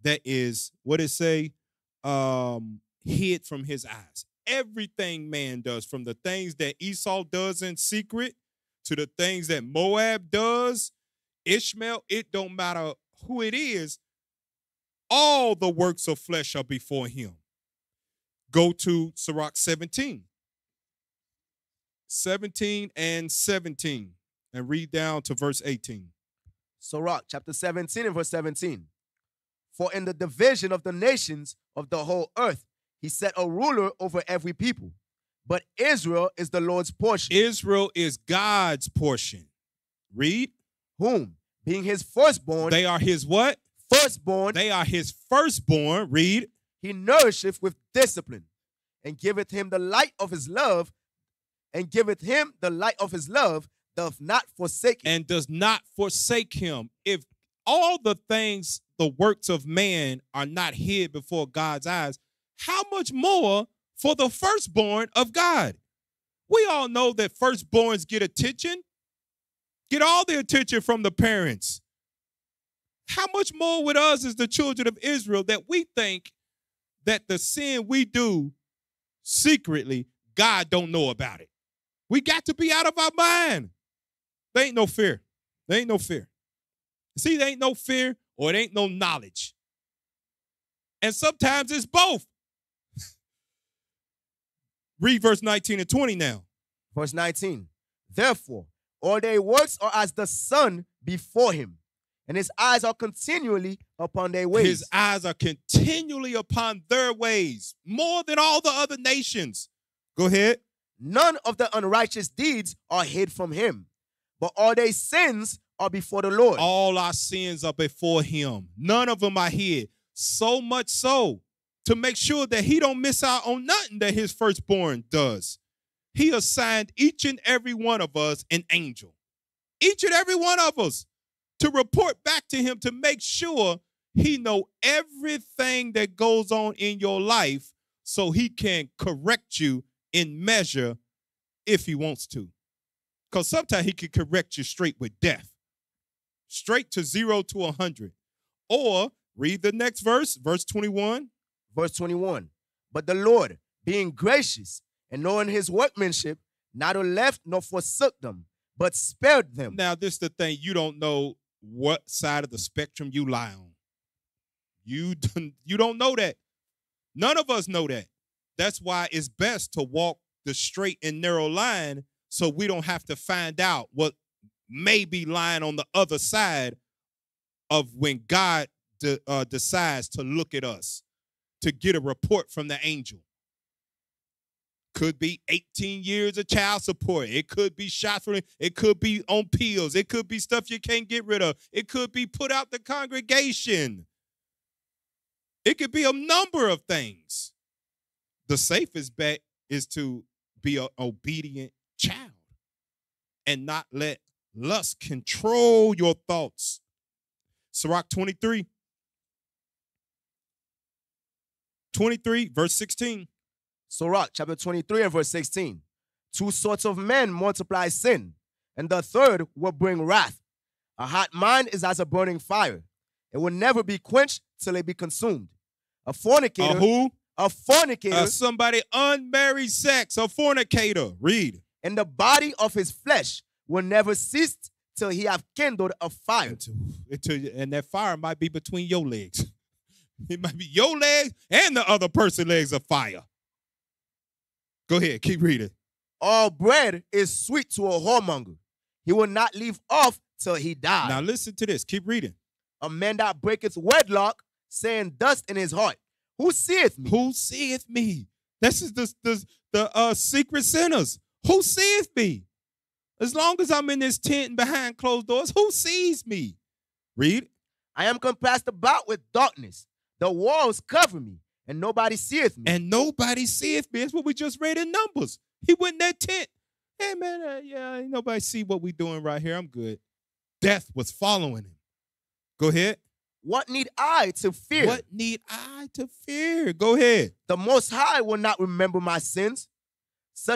that is, what it say, hid from his eyes. Everything man does, from the things that Esau does in secret to the things that Moab does, Ishmael, it don't matter who it is, all the works of flesh are before him. Go to Sirach 17. 17 and 17, and read down to verse 18. Sirach chapter 17 and verse 17. For in the division of the nations of the whole earth, he set a ruler over every people. But Israel is the Lord's portion. Israel is God's portion. Read. Whom, being his firstborn. They are his what? Firstborn. They are his firstborn. Read. He nourisheth with discipline, and giveth him the light of his love, doth not forsake him. And does not forsake him. If all the things, the works of man, are not hid before God's eyes, how much more for the firstborn of God? We all know that firstborns get attention, get all the attention from the parents. How much more with us as the children of Israel that we think that the sin we do secretly, God don't know about it? We got to be out of our mind. There ain't no fear. There ain't no fear. See, there ain't no fear or it ain't no knowledge. And sometimes it's both. Read verse 19 and 20 now. Verse 19. Therefore, all their works are as the sun before him, and his eyes are continually upon their ways. His eyes are continually upon their ways, more than all the other nations. Go ahead. None of the unrighteous deeds are hid from him, but all their sins are before the Lord. All our sins are before him. None of them are hid. So much so to make sure that he don't miss out on nothing that his firstborn does. He assigned each and every one of us an angel. Each and every one of us to report back to him to make sure he know everything that goes on in your life so he can correct you in measure if he wants to. Because sometimes he can correct you straight with death. Straight to 0 to 100. Or read the next verse, verse 21. Verse 21. But the Lord, being gracious and knowing his workmanship, neither left nor forsook them, but spared them. Now, this is the thing. You don't know what side of the spectrum you lie on. You don't know that. None of us know that. That's why it's best to walk the straight and narrow line so we don't have to find out what may be lying on the other side of when God decides to look at us, to get a report from the angel. Could be 18 years of child support. It could be shots for it. It could be on pills. It could be stuff you can't get rid of. It could be put out the congregation. It could be a number of things. The safest bet is to be an obedient child and not let lust control your thoughts. Sirach 23, verse 16. Sirach chapter 23 and verse 16. Two sorts of men multiply sin, and the third will bring wrath. A hot mind is as a burning fire. It will never be quenched till it be consumed. A fornicator. Who? A fornicator. Somebody unmarried sex, a fornicator. Read. And the body of his flesh will never cease till he have kindled a fire. And that fire might be between your legs. It might be your legs and the other person's legs of fire. Go ahead, keep reading. All bread is sweet to a whoremonger. He will not leave off till he die. Now listen to this. Keep reading. A man that breaketh wedlock, saying thus in his heart, who seeth me? Who seeth me? This is the secret sinners. Who seeth me? As long as I'm in this tent and behind closed doors, who sees me? Read. I am compassed about with darkness. The walls cover me, and nobody seeth me. And nobody seeth me. That's what we just read in Numbers. He went in that tent. Hey, man, ain't nobody see what we doing right here. I'm good. Death was following him. Go ahead. What need I to fear? What need I to fear? Go ahead. The Most High will not remember my sins.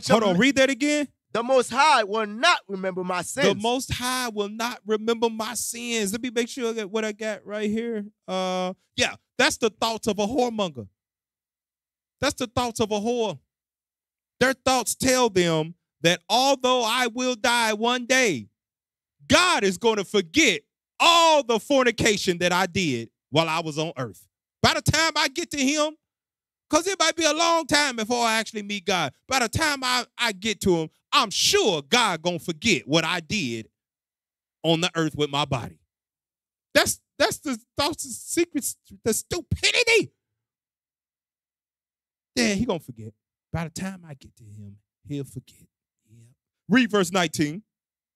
Hold on, read that again. The Most High will not remember my sins. The Most High will not remember my sins. Let me make sure I get what I got right here. Yeah, that's the thoughts of a whoremonger. That's the thoughts of a whore. Their thoughts tell them that although I will die one day, God is going to forget all the fornication that I did while I was on earth. By the time I get to him, because it might be a long time before I actually meet God. By the time I get to him, I'm sure God going to forget what I did on the earth with my body. That's the thoughts, the secrets, the stupidity. Yeah, he going to forget. By the time I get to him, he'll forget. Yeah. Read verse 19.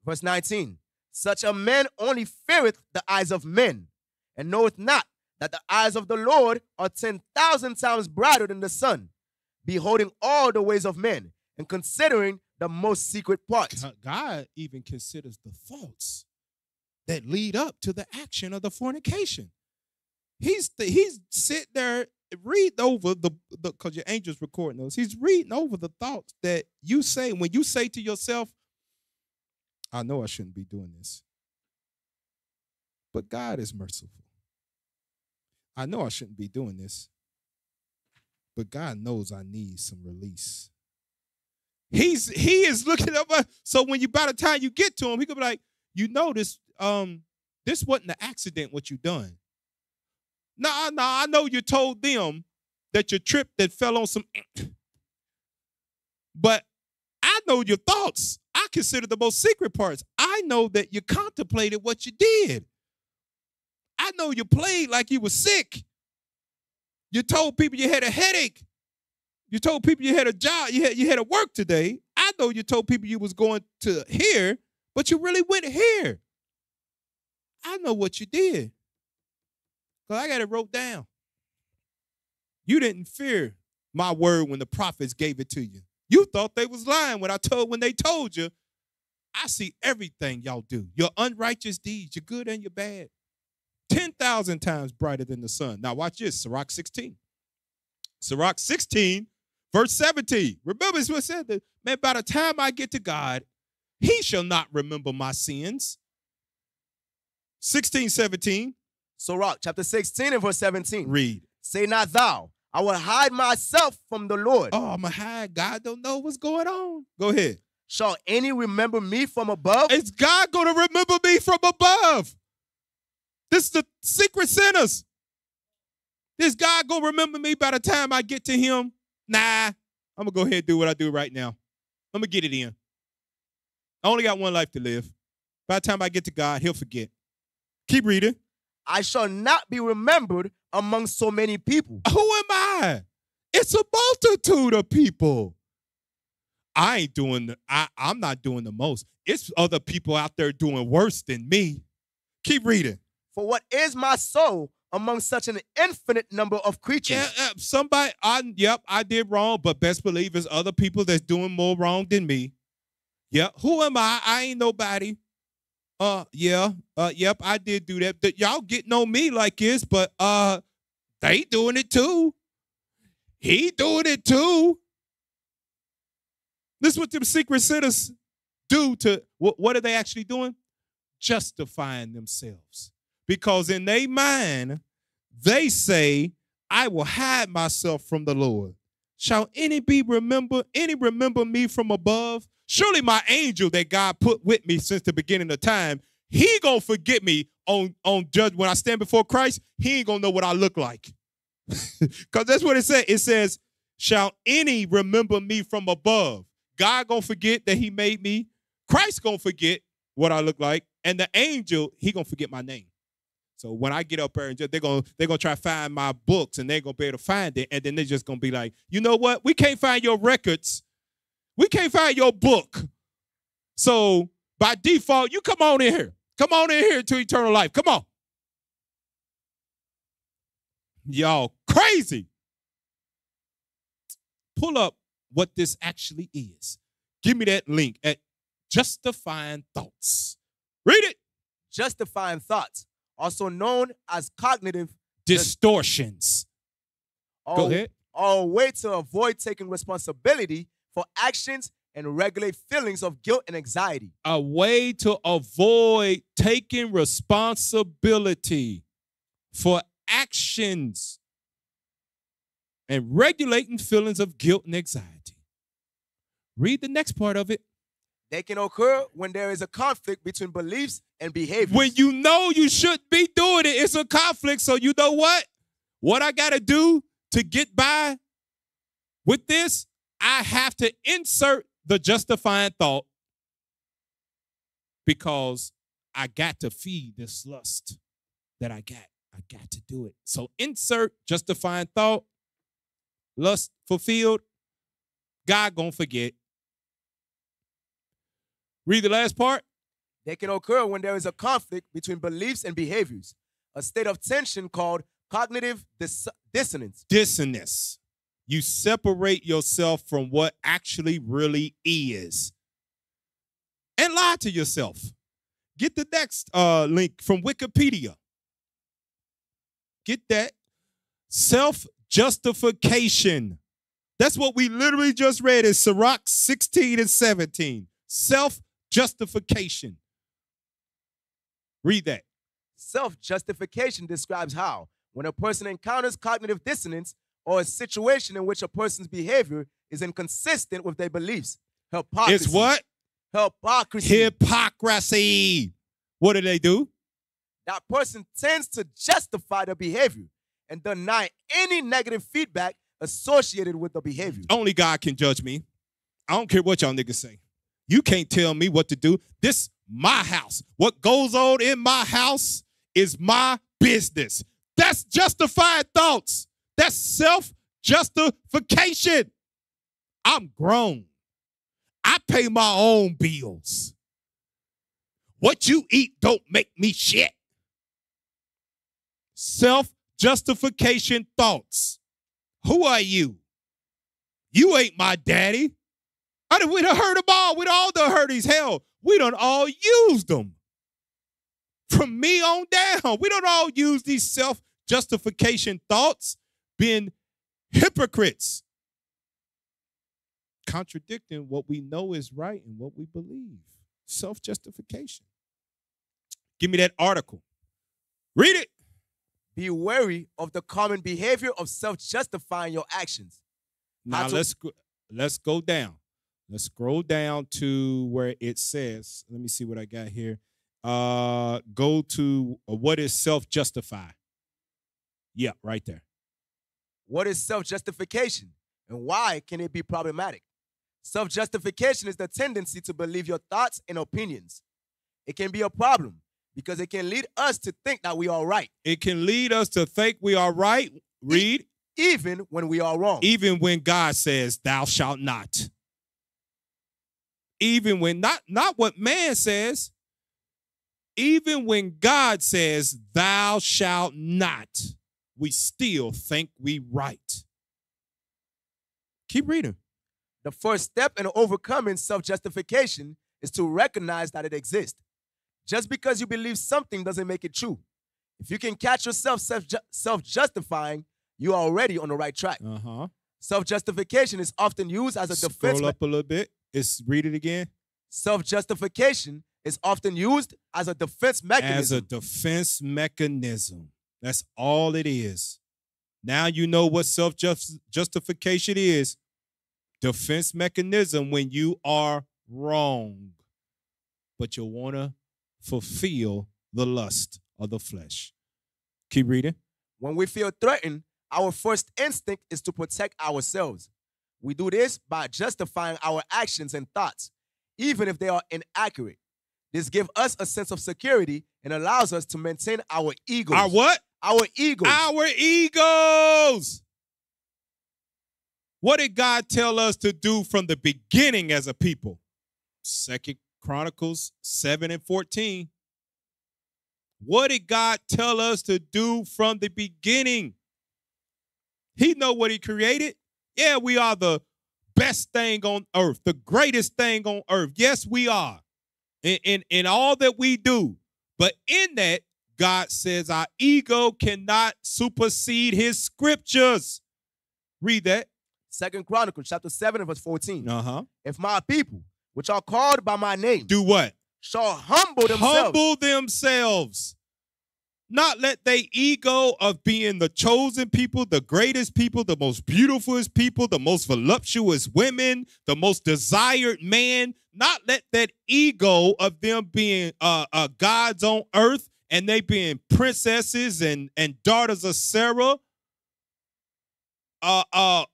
Verse 19. Such a man only feareth the eyes of men, and knoweth not that the eyes of the Lord are 10,000 times brighter than the sun, beholding all the ways of men, and considering the most secret parts. God even considers the thoughts that lead up to the action of the fornication. He's sitting there, reading over because your angel's recording those. He's reading over the thoughts that you say when you say to yourself, I know I shouldn't be doing this, but God is merciful. I know I shouldn't be doing this, but God knows I need some release. He is looking up. So when you, by the time you get to him, he could be like, you know, this wasn't an accident what you done. No, I know you told them that your trip that fell on some, but I know your thoughts. I consider the most secret parts. I know that you contemplated what you did. I know you played like you were sick. You told people you had a headache. You told people you had a job. You had to work today. I know you told people you was going to here, but you really went here. I know what you did. Because I got it wrote down. You didn't fear my word when the prophets gave it to you. You thought they was lying when they told you. I see everything y'all do. Your unrighteous deeds, your good and your bad. 10,000 times brighter than the sun. Now watch this, Sirach 16. Sirach 16, verse 17. Remember what it said that, man, by the time I get to God, he shall not remember my sins. 16, 17. Sirach chapter 16 and verse 17. Read. Say not thou, I will hide myself from the Lord. Oh, I'm a hide. God don't know what's going on. Go ahead. Shall any remember me from above? Is God going to remember me from above? This is the secret sinners. Is God going to remember me by the time I get to him? Nah, I'm going to go ahead and do what I do right now. I'm going to get it in. I only got one life to live. By the time I get to God, he'll forget. Keep reading. I shall not be remembered among so many people. Who am I? It's a multitude of people. I'm not doing the most. It's other people out there doing worse than me. Keep reading. For what is my soul among such an infinite number of creatures? Yeah, I did wrong, but best believe there's other people that's doing more wrong than me. Yeah, who am I? I ain't nobody. Yep, I did do that. Y'all getting on me like this, but they doing it too. He doing it too. This is what them secret sinners do to, what are they actually doing? Justifying themselves. Because in their mind, they say, I will hide myself from the Lord. Shall any remember me from above? Surely my angel that God put with me since the beginning of time, he gonna forget me on judge when I stand before Christ. He ain't gonna know what I look like. Because that's what it says. It says, shall any remember me from above? God gonna forget that he made me. Christ gonna forget what I look like. And the angel, he gonna forget my name. So when I get up there, and they're gonna try to find my books, and they're gonna be able to find it, and then they're just gonna be like, you know what? We can't find your records. We can't find your book. So by default, you come on in here. Come on in here to eternal life. Come on. Y'all crazy. Pull up what this actually is. Give me that link at Justifying Thoughts. Read it. Justifying thoughts, also known as cognitive distortions. Go ahead. Are a way to avoid taking responsibility for actions and regulate feelings of guilt and anxiety. A way to avoid taking responsibility for actions and regulating feelings of guilt and anxiety. Read the next part of it. They can occur when there is a conflict between beliefs and behaviors. When you know you shouldn't be doing it, it's a conflict. So you know what? What I got to do to get by with this, I have to insert the justifying thought because I got to feed this lust that I got. I got to do it. So insert justifying thought, lust fulfilled, God gonna forget. Read the last part. They can occur when there is a conflict between beliefs and behaviors, a state of tension called cognitive dissonance. Dissonance. You separate yourself from what actually really is and lie to yourself. Get the next link from Wikipedia. Get that. Self-justification. That's what we literally just read in Sirach 16 and 17. Self-justification. Read that. Self-justification describes how, when a person encounters cognitive dissonance or a situation in which a person's behavior is inconsistent with their beliefs, Hypocrisy. It's what? Hypocrisy. Hypocrisy. What do they do? That person tends to justify the behavior and deny any negative feedback associated with the behavior. Only God can judge me. I don't care what y'all niggas say. You can't tell me what to do. This my house. What goes on in my house is my business. That's justified thoughts. That's self-justification. I'm grown. I pay my own bills. What you eat don't make me shit. Self-justification thoughts. Who are you? You ain't my daddy. We done heard them all. We done all done heard these. Hell, we done all used them. From me on down, we don't all use these self-justification thoughts, being hypocrites, contradicting what we know is right and what we believe. Self-justification. Give me that article. Read it. Be wary of the common behavior of self-justifying your actions. Now let's go down. Let's scroll down to where it says, let me see what I got here. Go to what is self-justify? Yeah, right there. What is self-justification and why can it be problematic? Self-justification is the tendency to believe your thoughts and opinions. It can be a problem because it can lead us to think that we are right. It can lead us to think we are right. Read. Even when we are wrong. Even when God says, thou shalt not. Even when, not what man says. Even when God says, thou shalt not, we still think we right. Keep reading. The first step in overcoming self-justification is to recognize that it exists. Just because you believe something doesn't make it true. If you can catch yourself self-justifying, you are already on the right track. Self-justification is often used as a defense. Scroll up a little bit. Read it again. Self-justification is often used as a defense mechanism. As a defense mechanism. That's all it is. Now you know what self-justification is. Defense mechanism when you are wrong. But you want to fulfill the lust of the flesh. Keep reading. When we feel threatened, our first instinct is to protect ourselves. We do this by justifying our actions and thoughts, even if they are inaccurate. This gives us a sense of security and allows us to maintain our egos. Our what? Our egos. Our egos. What did God tell us to do from the beginning as a people? 2 Chronicles 7:14. What did God tell us to do from the beginning? He know what he created. Yeah, we are the best thing on earth, the greatest thing on earth. Yes, we are. In all that we do. But in that, God says our ego cannot supersede his scriptures. Read that. 2 Chronicles chapter 7 and verse 14. If my people, which are called by my name, do what? Shall humble themselves. Humble themselves. Not let the ego of being the chosen people, the greatest people, the most beautifulest people, the most voluptuous women, the most desired man, not let that ego of them being gods on earth and they being princesses and daughters of Sarah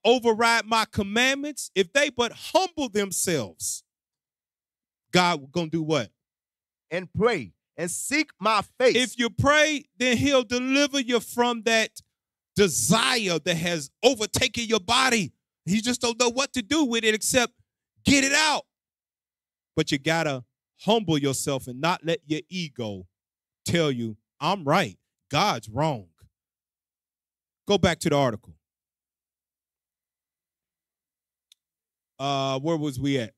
override my commandments. If they but humble themselves, God gonna do what? And pray and seek my face. If you pray, then he'll deliver you from that desire that has overtaken your body. You just don't know what to do with it except get it out. But you gotta humble yourself and not let your ego tell you, I'm right, God's wrong. Go back to the article. Where was we at?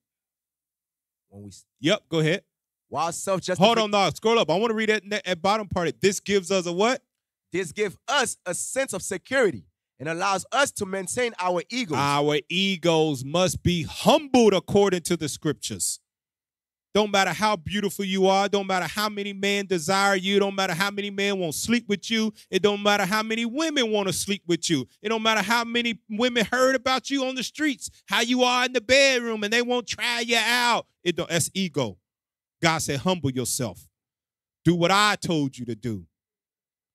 Yep, go ahead. While self-justification. Hold on, no, scroll up. I want to read that at bottom part. This gives us a what? This gives us a sense of security and allows us to maintain our egos. Our egos must be humbled according to the scriptures. Don't matter how beautiful you are. Don't matter how many men desire you. Don't matter how many men want to sleep with you. It don't matter how many women want to sleep with you. It don't matter how many women heard about you on the streets, how you are in the bedroom, and they won't try you out. That's ego. God said, humble yourself. Do what I told you to do.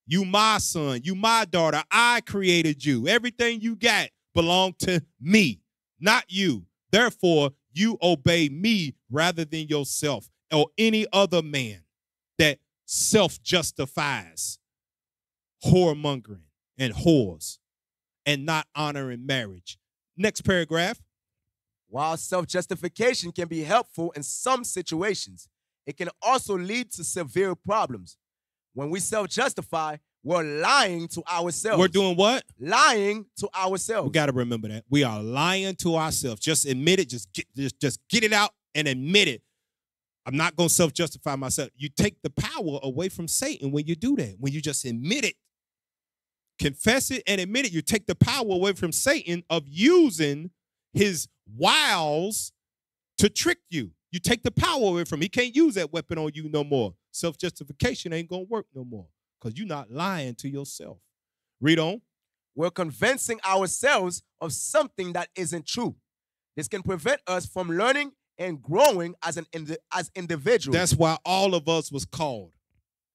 You my son. You my daughter. I created you. Everything you got belonged to me, not you. Therefore, you obey me rather than yourself or any other man that self-justifies whoremongering and whores and not honoring marriage. Next paragraph. While self-justification can be helpful in some situations, it can also lead to severe problems. When we self-justify, we're lying to ourselves. We're doing what? Lying to ourselves. We got to remember that. We are lying to ourselves. Just admit it. Just get it out and admit it. I'm not going to self-justify myself. You take the power away from Satan when you do that. When you just admit it. Confess it and admit it. You take the power away from Satan of using his wiles to trick you. You take the power away from him. He can't use that weapon on you no more. Self-justification ain't going to work no more because you're not lying to yourself. Read on. We're convincing ourselves of something that isn't true. This can prevent us from learning and growing as individuals. That's why all of us was called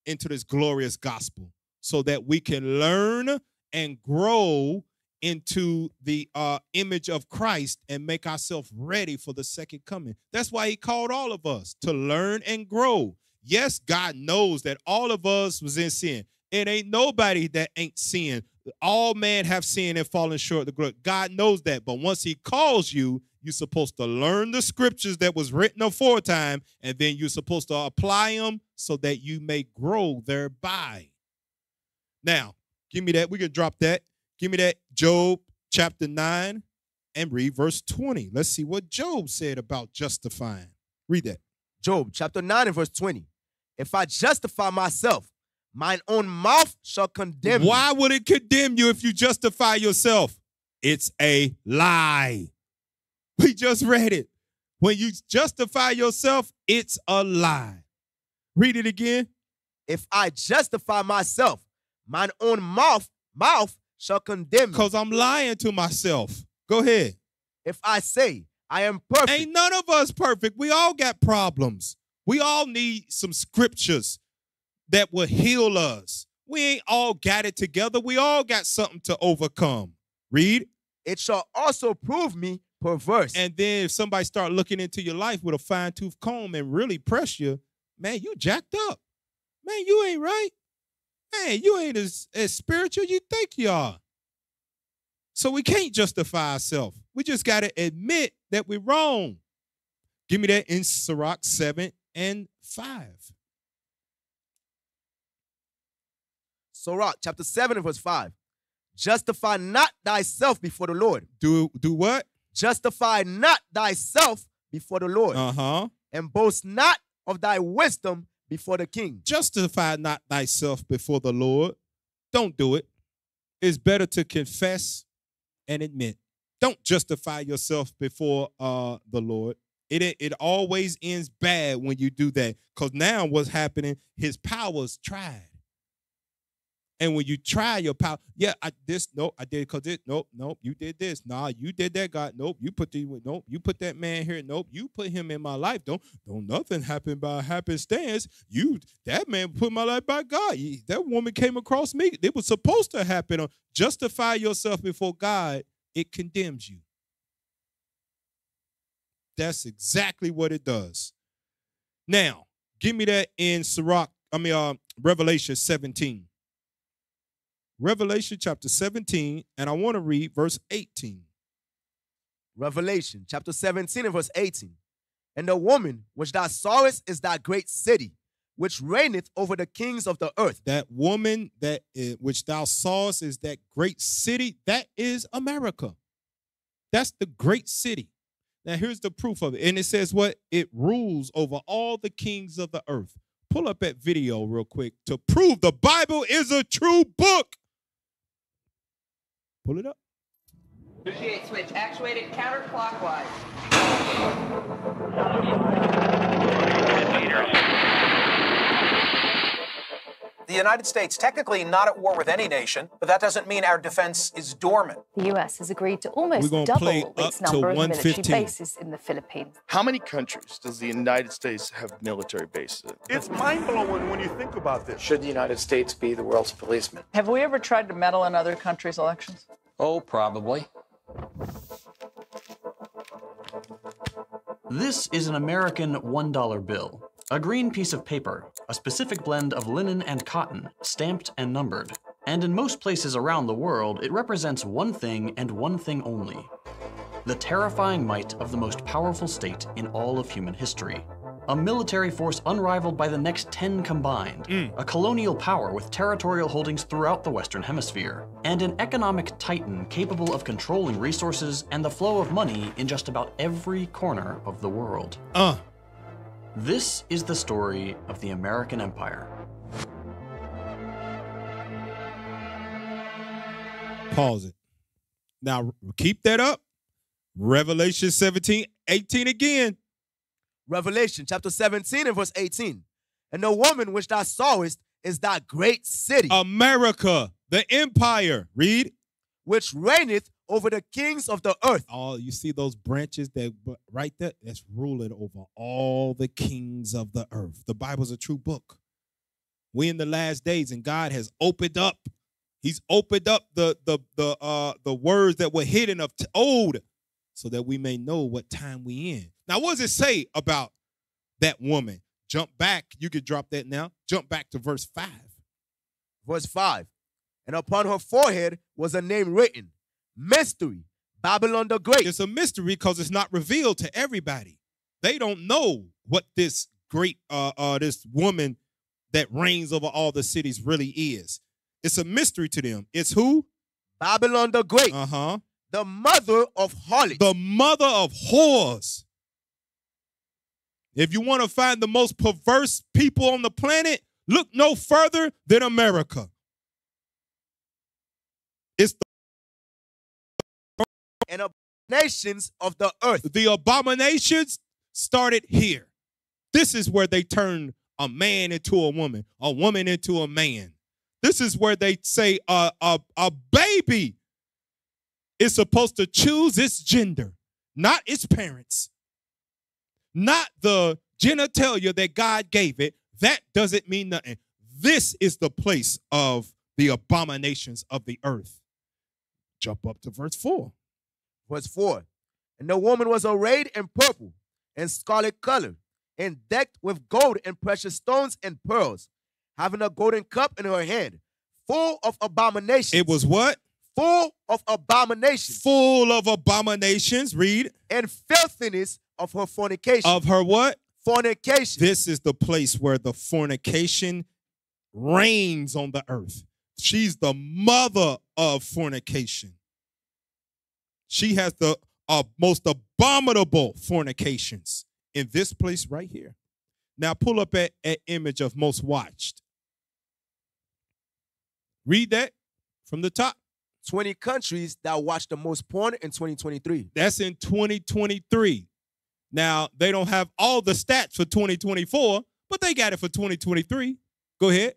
into this glorious gospel, so that we can learn and grow into the image of Christ and make ourselves ready for the second coming. That's why he called all of us to learn and grow. Yes, God knows that all of us was in sin. It ain't nobody that ain't sin. All men have sinned and fallen short of the glory. God knows that. But once he calls you, you're supposed to learn the scriptures that was written aforetime, and then you're supposed to apply them so that you may grow thereby. Now, give me that. We can drop that. Give me that Job chapter 9 and read verse 20. Let's see what Job said about justifying. Read that. Job chapter 9 and verse 20. If I justify myself, mine own mouth shall condemn me. Why would it condemn you if you justify yourself? It's a lie. We just read it. When you justify yourself, it's a lie. Read it again. If I justify myself, mine own mouth shall condemn me. Because I'm lying to myself. Go ahead. If I say I am perfect. Ain't none of us perfect. We all got problems. We all need some scriptures that will heal us. We ain't all got it together. We all got something to overcome. Read. It shall also prove me perverse. And then if somebody start looking into your life with a fine-tooth comb and really press you, man, you jacked up. Man, you ain't right. Man, you ain't as spiritual as you think you are. So we can't justify ourselves. We just got to admit that we're wrong. Give me that in Sirach 7 and 5. Sirach chapter 7 and verse 5. Justify not thyself before the Lord. Do what? Justify not thyself before the Lord. And boast not of thy wisdom before the king. Justify not thyself before the Lord. Don't do it. It's better to confess and admit. Don't justify yourself before the Lord. It always ends bad when you do that. Because now what's happening, his power's tried. And when you try your power, I did because this, nope, you did this. Nah, you did that, God. Nope, you put you put that man here. Nope, you put him in my life. Don't nothing happen by happenstance. That man put my life by God. That woman came across me. It was supposed to happen. Justify yourself before God, it condemns you. That's exactly what it does. Now, give me that in Revelation 17. Revelation chapter 17, and I want to read verse 18. Revelation chapter 17 and verse 18. And the woman which thou sawest is that great city, which reigneth over the kings of the earth. That woman which thou sawest is that great city. That is America. That's the great city. Now here's the proof of it. And it says what? It rules over all the kings of the earth. Pull up that video real quick to prove the Bible is a true book. Pull it up. Initiate switch. Actuated counterclockwise. The United States, technically not at war with any nation, but that doesn't mean our defense is dormant. The US has agreed to almost We're gonna play double its up to number of military 115. bases in the Philippines. How many countries does the United States have military bases in? It's mind-blowing when you think about this. Should the United States be the world's policeman? Have we ever tried to meddle in other countries' elections? Oh, probably. This is an American $1 bill. A green piece of paper, a specific blend of linen and cotton, stamped and numbered. And in most places around the world, it represents one thing and one thing only: the terrifying might of the most powerful state in all of human history. A military force unrivaled by the next 10 combined, a colonial power with territorial holdings throughout the Western Hemisphere, and an economic titan capable of controlling resources and the flow of money in just about every corner of the world. This is the story of the American Empire. Pause it. Now, keep that up. Revelation 17:18 again. Revelation chapter 17 and verse 18. And the woman which thou sawest is that great city, America, the empire. Read. which reigneth over the kings of the earth. All you see those branches that right there, that's ruling over all the kings of the earth. The Bible's a true book. We in the last days, and God has opened up. He's opened up the words that were hidden of old, so that we may know what time we in. Now, what does it say about that woman? Jump back. You could drop that now. Jump back to verse 5. Verse 5. And upon her forehead was a name written, Mystery, Babylon the Great. It's a mystery because it's not revealed to everybody. They don't know what this great, this woman that reigns over all the cities really is. It's a mystery to them. It's who? Babylon the Great. The mother of harlots. The mother of whores. If you want to find the most perverse people on the planet, look no further than America. It's the and abominations of the earth. The abominations started here. This is where they turn a man into a woman into a man. This is where they say a baby is supposed to choose its gender, not its parents, not the genitalia that God gave it. That doesn't mean nothing. This is the place of the abominations of the earth. Jump up to verse 4. Verse 4. And the woman was arrayed in purple and scarlet color, and decked with gold and precious stones and pearls, having a golden cup in her hand, full of abominations. It was what? Full of abominations. Full of abominations. Read. And filthiness of her fornication. Of her what? Fornication. This is the place where the fornication reigns on the earth. She's the mother of fornication. She has the most abominable fornications in this place right here. Now pull up an image of most watched. Read that from the top. 20 countries that watch the most porn in 2023. That's in 2023. Now, they don't have all the stats for 2024, but they got it for 2023. Go ahead.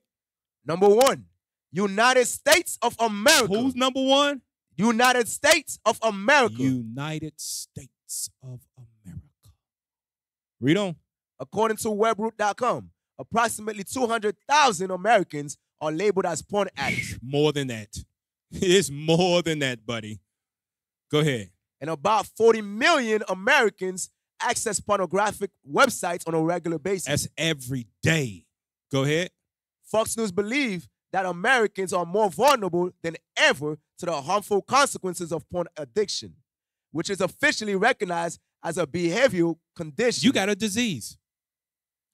Number 1, United States of America. Who's number 1? United States of America. United States of America. Read on. According to webroot.com, approximately 200,000 Americans are labeled as porn addicts. More than that. It's more than that, buddy. Go ahead. And about 40 million Americans access pornographic websites on a regular basis. That's every day. Go ahead. Fox News believe that Americans are more vulnerable than ever to the harmful consequences of porn addiction, which is officially recognized as a behavioral condition. You got a disease.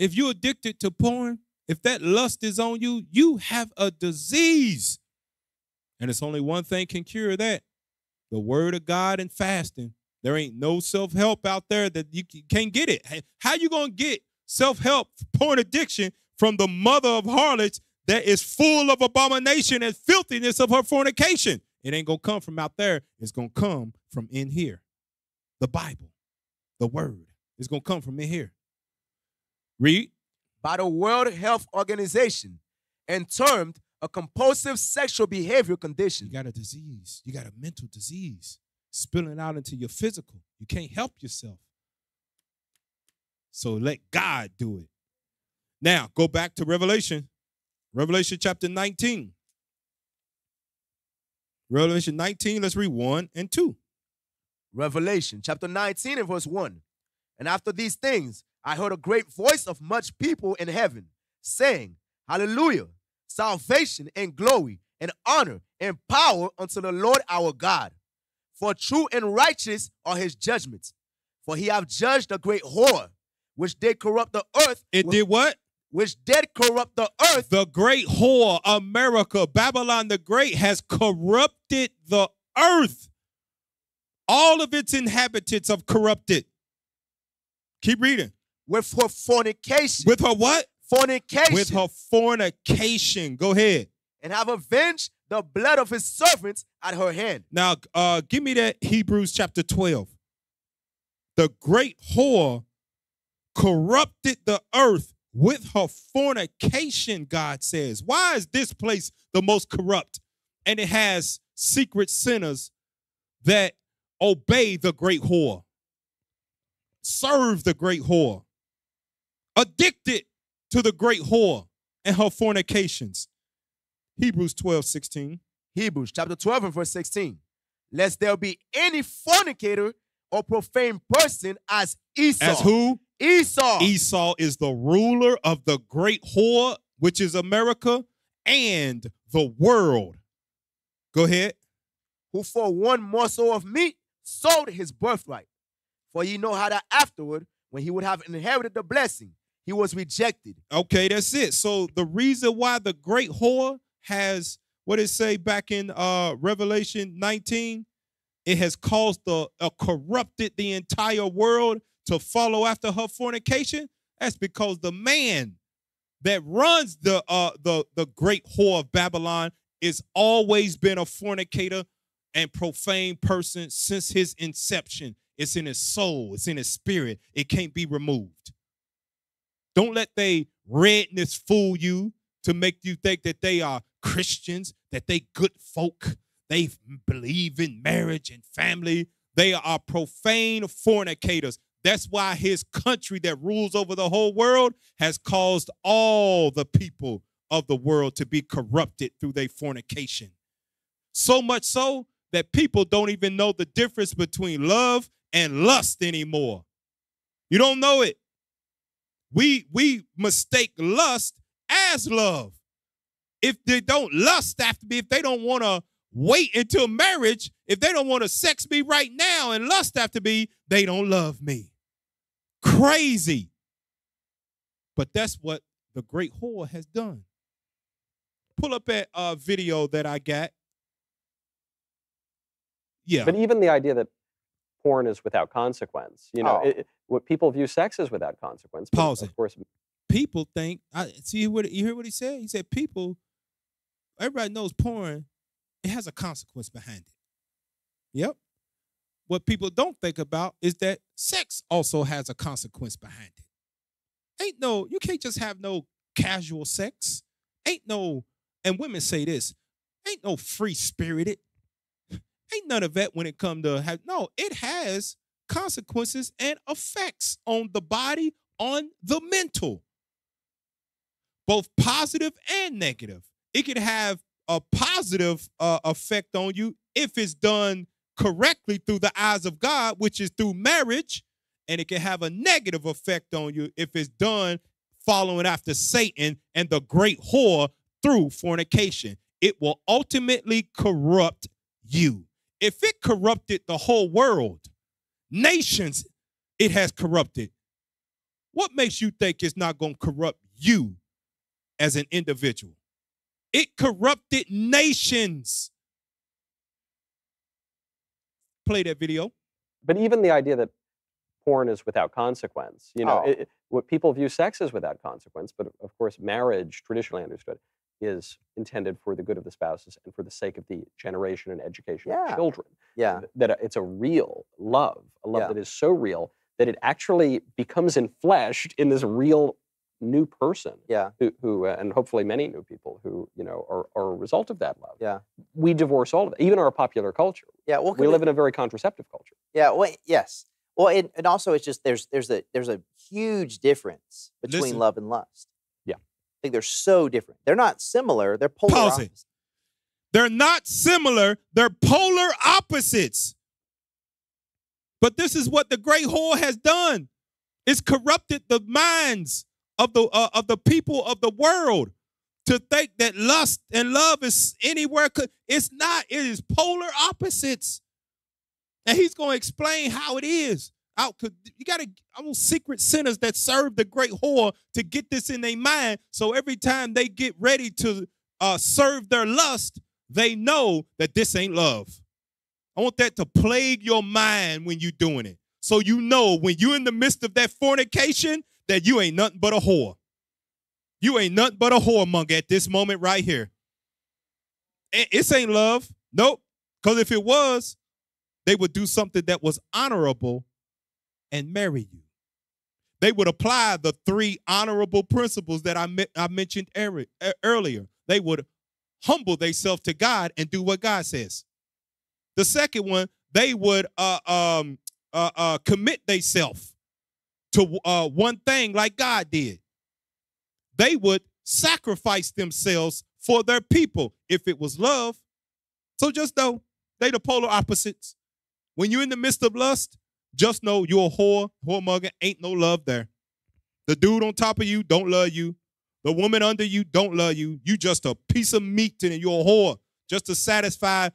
If you're addicted to porn, if that lust is on you, you have a disease. And it's only one thing can cure that: the word of God and fasting. There ain't no self-help out there that you can't get it. How you going to get self-help porn addiction from the mother of harlots that is full of abomination and filthiness of her fornication? It ain't going to come from out there. It's going to come from in here. The Bible, the word, is going to come from in here. Read. By the World Health Organization, and termed a compulsive sexual behavior condition. You got a disease. You got a mental disease spilling out into your physical. You can't help yourself. So let God do it. Now, go back to Revelation. Revelation chapter 19. Revelation 19, let's read 1 and 2. Revelation chapter 19 and verse 1. And after these things, I heard a great voice of much people in heaven, saying, Hallelujah, salvation and glory and honor and power unto the Lord our God. For true and righteous are his judgments. For he hath judged a great whore, which did corrupt the earth. It did what? Which did corrupt the earth. The great whore, America, Babylon the Great, has corrupted the earth. All of its inhabitants have corrupted. Keep reading. With her fornication. With her what? Fornication. With her fornication. Go ahead. And have avenged the blood of his servants at her hand. Now, give me that Hebrews chapter 12. The great whore corrupted the earth with her fornication, God says. Why is this place the most corrupt? And it has secret sinners that obey the great whore, serve the great whore, addicted to the great whore and her fornications. Hebrews 12:16. Hebrews chapter 12 and verse 16. Lest there be any fornicator or profane person as Esau. As who? Esau. Esau is the ruler of the great whore, which is America, and the world. Go ahead. Who for one morsel of meat sold his birthright. For ye know how that afterward, when he would have inherited the blessing, he was rejected. Okay, that's it. So the reason why the great whore has, what it say back in Revelation 19, it has caused corrupted the entire world to follow after her fornication. That's because the man that runs the great whore of Babylon is always been a fornicator and profane person since his inception. It's in his soul. It's in his spirit. It can't be removed. Don't let they redness fool you to make you think that they are Christians, that they good folk. They believe in marriage and family. They are profane fornicators. That's why his country that rules over the whole world has caused all the people of the world to be corrupted through their fornication. So much so that people don't even know the difference between love and lust anymore. You don't know it. We mistake lust as love. If they don't lust after me, if they don't want to wait until marriage, if they don't want to sex me right now and lust after me, they don't love me. Crazy. But that's what the great whore has done. Pull up that video that I got. Yeah. But even the idea that porn is without consequence, you know, what people view sex as without consequence. Pause it. Of course, people think, you hear what he said? He said everybody knows porn, it has a consequence behind it. Yep. What people don't think about is that sex also has a consequence behind it. You can't just have no casual sex. And women say this, ain't no free-spirited. Ain't none of that when it comes to it has consequences and effects on the body, on the mental. Both positive and negative. It can have a positive effect on you if it's done correctly through the eyes of God, which is through marriage, and it can have a negative effect on you if it's done following after Satan and the great whore through fornication. It will ultimately corrupt you. If it corrupted the whole world, nations, it has corrupted. What makes you think it's not going to corrupt you as an individual? It corrupted nations. Play that video. But even the idea that porn is without consequence, you know, what people view sex as without consequence, but of course marriage, traditionally understood, is intended for the good of the spouses and for the sake of the generation and education of children. Yeah. That it's a real love, that is so real that it actually becomes enfleshed in this real new person. Yeah. Who and hopefully many new people who, are a result of that love. Yeah. We divorce all of it, even our popular culture. Yeah. Well, we live in a very contraceptive culture. Yeah. Well, yes. Well, and also it's just there's a huge difference between love and lust. Yeah. I think they're so different. They're not similar. They're polar opposites. They're not similar. They're polar opposites. But this is what the great whore has done. It's corrupted the minds of the people of the world to think that lust and love is anywhere. It's not. It is polar opposites. And he's going to explain how it is. I want secret sinners that serve the great whore to get this in their mind. So every time they get ready to serve their lust, they know that this ain't love. I want that to plague your mind when you're doing it. So you know when you're in the midst of that fornication that you ain't nothing but a whore. You ain't nothing but a whoremonger at this moment right here. It ain't love. Nope. Because if it was, they would do something that was honorable and marry you. They would apply the 3 honorable principles that I mentioned earlier. They would humble themselves to God and do what God says. The second one, they would commit themselves to one thing like God did. They would sacrifice themselves for their people if it was love. So just know they the polar opposites. When you're in the midst of lust, just know you're a whoremonger, ain't no love there. The dude on top of you don't love you. The woman under you don't love you. You just a piece of meat and you're a whore just to satisfy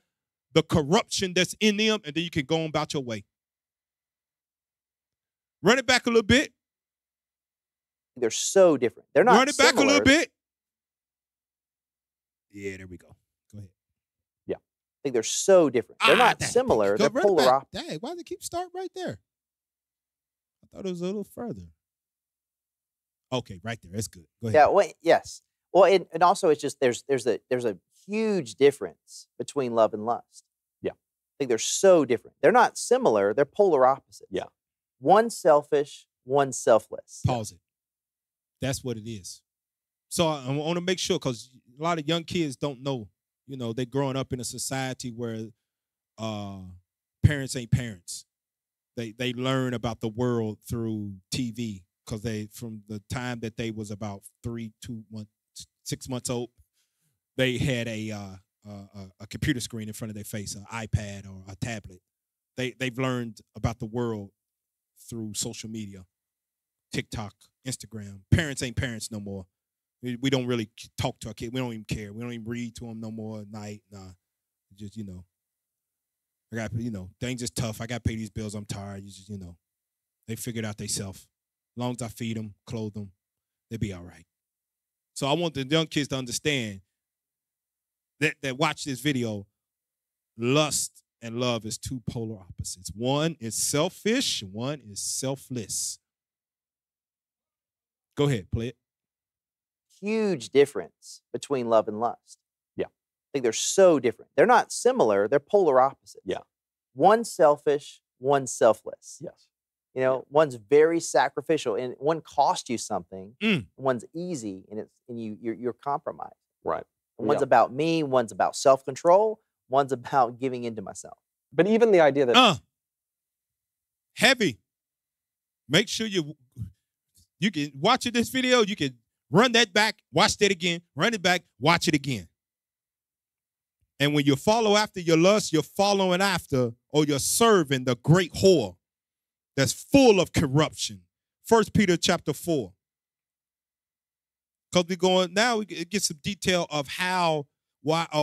the corruption that's in them, and then you can go on about your way. Run it back a little bit. They're so different. They're not Run it back a little bit. Yeah, there we go. Go ahead. Yeah. I think they're so different. They're not similar. They're polar opposites. Dang, why did it keep starting right there? I thought it was a little further. Okay, right there. That's good. Go ahead. Yeah, well, yes. Well, and also it's just there's a huge difference between love and lust. Yeah. I think they're so different. They're not similar. They're polar opposites. Yeah. One selfish, one selfless. Pause it. That's what it is. So I want to make sure, because a lot of young kids don't know, they're growing up in a society where parents ain't parents. They learn about the world through TV, because from the time that they was about 6 months old, they had a computer screen in front of their face, an iPad or a tablet. They've learned about the world through social media, TikTok, Instagram. Parents ain't parents no more. We don't really talk to our kids. We don't even care. We don't even read to them no more at night. Nah, just, I got, things is tough. I got to pay these bills. I'm tired. They figured out themselves. As long as I feed them, clothe them, they'll be all right. So I want the young kids to understand that watch this video. Lust and love is 2 polar opposites. One is selfish, one is selfless. Go ahead, play it. Huge difference between love and lust. Yeah. I think they're so different. They're not similar. They're polar opposites. Yeah. One selfish, one selfless. Yes. One's very sacrificial, and one costs you something. One's easy, and you're compromised. Right. One's about me. One's about self-control. One's about giving into myself. But even the idea that heavy. Make sure you can watch this video. You can run that back, watch that again, run it back, watch it again. And when you follow after your lust, you're following after, or you're serving the great whore that's full of corruption. 1 Peter chapter 4. Because we're going now, we get some detail of why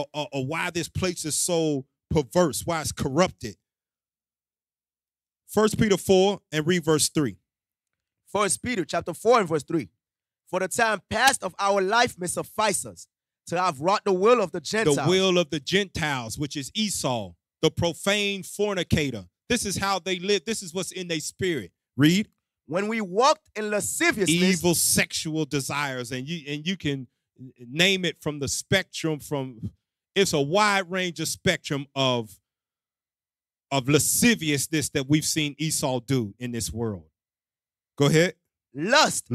this place is so perverse, why it's corrupted. 1 Peter 4 and read verse 3. 1 Peter chapter 4 and verse 3. For the time past of our life may suffice us to have wrought the will of the Gentiles. The will of the Gentiles, which is Esau, the profane fornicator. This is how they live. This is what's in their spirit. Read. When we walked in lasciviousness. Evil sexual desires. And you can name it from the spectrum it's a wide range of spectrum of lasciviousness that we've seen Esau do in this world. Go ahead. Lust.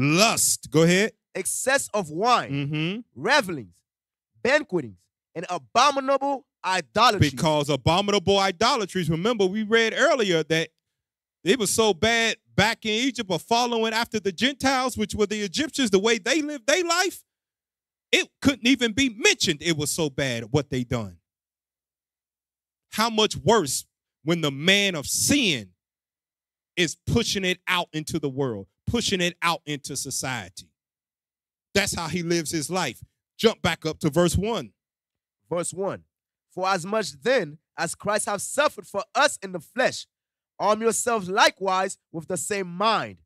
Go ahead. excess of wine, revelings, banquetings, and abominable idolatries. Because abominable idolatries, remember we read earlier that it was so bad back in Egypt of following after the Gentiles, which were the Egyptians, the way they lived their life, it couldn't even be mentioned. It was so bad what they done. How much worse when the man of sin is pushing it out into the world, pushing it out into society. That's how he lives his life. Jump back up to verse 1. Verse 1. For as much then as Christ hath suffered for us in the flesh, arm yourselves likewise with the same mind.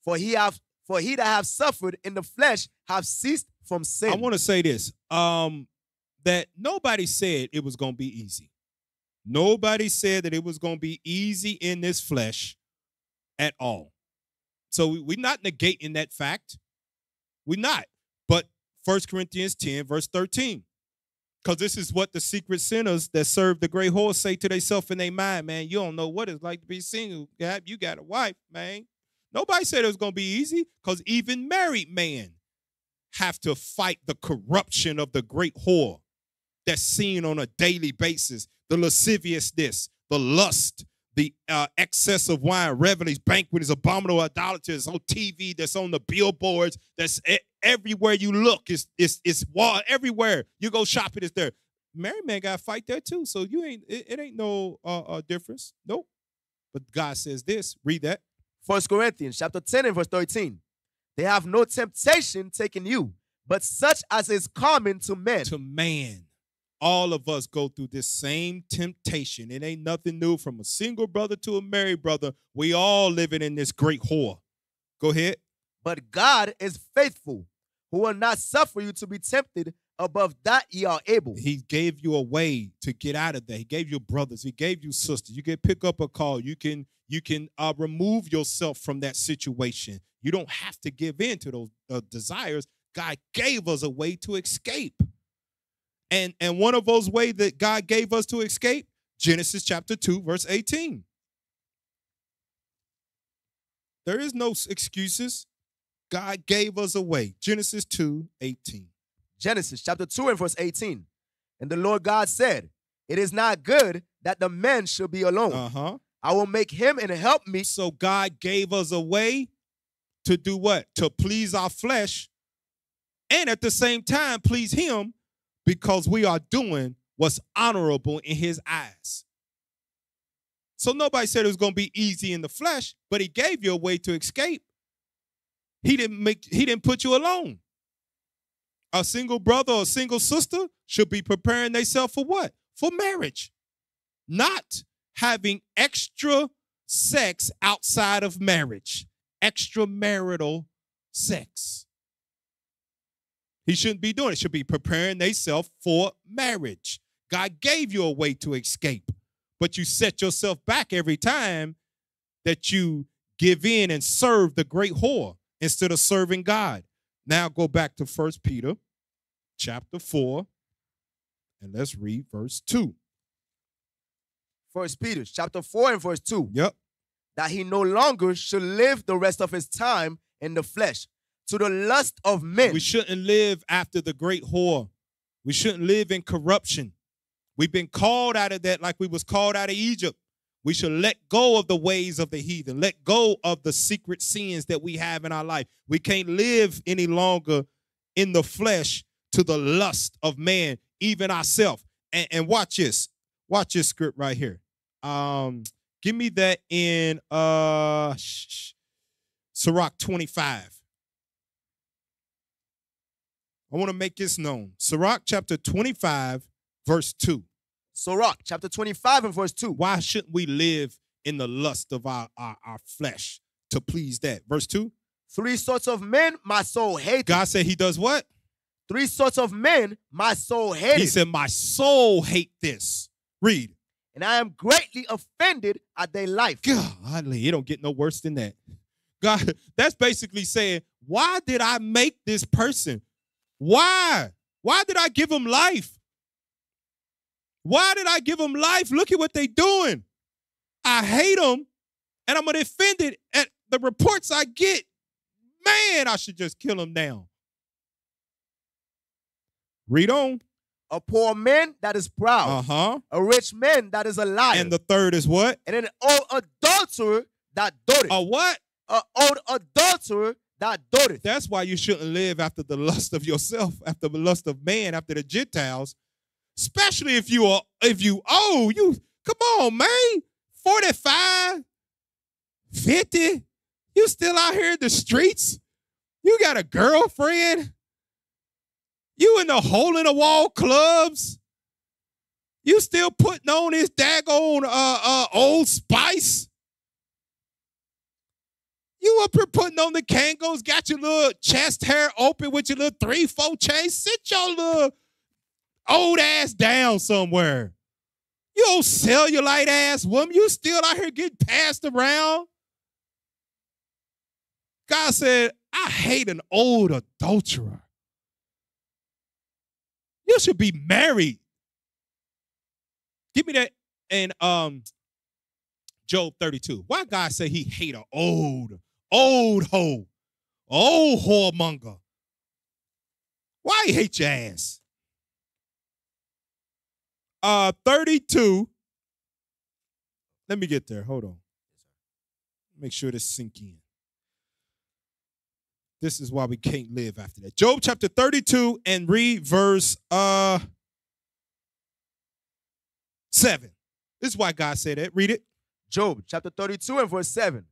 For he that hath suffered in the flesh hath ceased from sin. I want to say this, that nobody said it was going to be easy. Nobody said that it was going to be easy in this flesh at all. So we're not negating that fact. We're not. But 1 Corinthians 10, verse 13. Because this is what the secret sinners that serve the great whore say to themselves in their mind, man, you don't know what it's like to be single. You got a wife, man. Nobody said it was going to be easy, because even married men have to fight the corruption of the great whore that's seen on a daily basis. The lasciviousness, the lust, the excess of wine, revelings, banquets, abominable idolaters on TV, that's on the billboards, that's everywhere you look. It's wall everywhere. You go shopping, it's there. Married man got to fight that too. So it ain't no difference. Nope. But God says this. Read that. 1 Corinthians chapter 10 and verse 13. They have no temptation taken you, but such as is common to men. To man. All of us go through this same temptation. It ain't nothing new from a single brother to a married brother. We all living in this great whore. Go ahead. But God is faithful, who will not suffer you to be tempted above that ye are able. He gave you a way to get out of that. He gave you brothers. He gave you sisters. You can pick up a call. You can remove yourself from that situation. You don't have to give in to those desires. God gave us a way to escape. And one of those ways that God gave us to escape, Genesis chapter 2, verse 18. There is no excuses. God gave us a way. Genesis 2, 18. Genesis chapter 2 and verse 18. And the Lord God said, it is not good that the man should be alone. I will make him and help me. So God gave us a way to do what? To please our flesh and at the same time please him, because we are doing what's honorable in his eyes. So nobody said it was going to be easy in the flesh, but he gave you a way to escape. He didn't put you alone. A single brother or a single sister should be preparing themselves for what? For marriage. Not having extra sex outside of marriage. Extramarital sex. He shouldn't be doing it. Should be preparing themselves for marriage. God gave you a way to escape, but you set yourself back every time that you give in and serve the great whore instead of serving God. Now go back to 1 Peter chapter 4, and let's read verse 2. 1 Peter chapter 4 and verse 2. Yep. That he no longer should live the rest of his time in the flesh, to the lust of men. We shouldn't live after the great whore. We shouldn't live in corruption. We've been called out of that like we was called out of Egypt. We should let go of the ways of the heathen. Let go of the secret sins that we have in our life. We can't live any longer in the flesh to the lust of man, even ourselves. And watch this. Watch this script right here. Give me that in Sirach 25. I want to make this known. Sirach chapter 25, verse 2. Sirach chapter 25 and verse 2. Why shouldn't we live in the lust of our flesh to please that? Verse 2. 3 sorts of men my soul hates. God said he does what? 3 sorts of men my soul hates. He said my soul hate this. Read. And I am greatly offended at their life. Godly, it don't get no worse than that. God, that's basically saying, why did I make this person? Why? Why did I give them life? Why did I give them life? Look at what they're doing. I hate them, and I'm going to offend it at the reports I get. man, I should just kill him now. Read on. A poor man that is proud. Uh-huh. A rich man that is a liar. And the third is what? And an old adulterer that doted. A what? An old adulterer that doted. That's why you shouldn't live after the lust of yourself, after the lust of man, after the Gentiles. Especially if you come on, man. 45, 50, you still out here in the streets? You got a girlfriend? You in the hole-in-the-wall clubs? You still putting on this daggone Old Spice? You up here putting on the Kangos, got your little chest hair open with your little 3-4 chain. Sit your little old ass down somewhere. You old cellulite ass woman. You still out here getting passed around. God said, I hate an old adulterer. You should be married. Give me that in Job 32. Why God say he hate an old hoe, old whoremonger? Why he hate your ass? 32. Let me get there. Hold on. Make sure this sink in. This is why we can't live after that. Job chapter 32 and read verse 7. This is why God said that. Read it. Job chapter 32 and verse 7.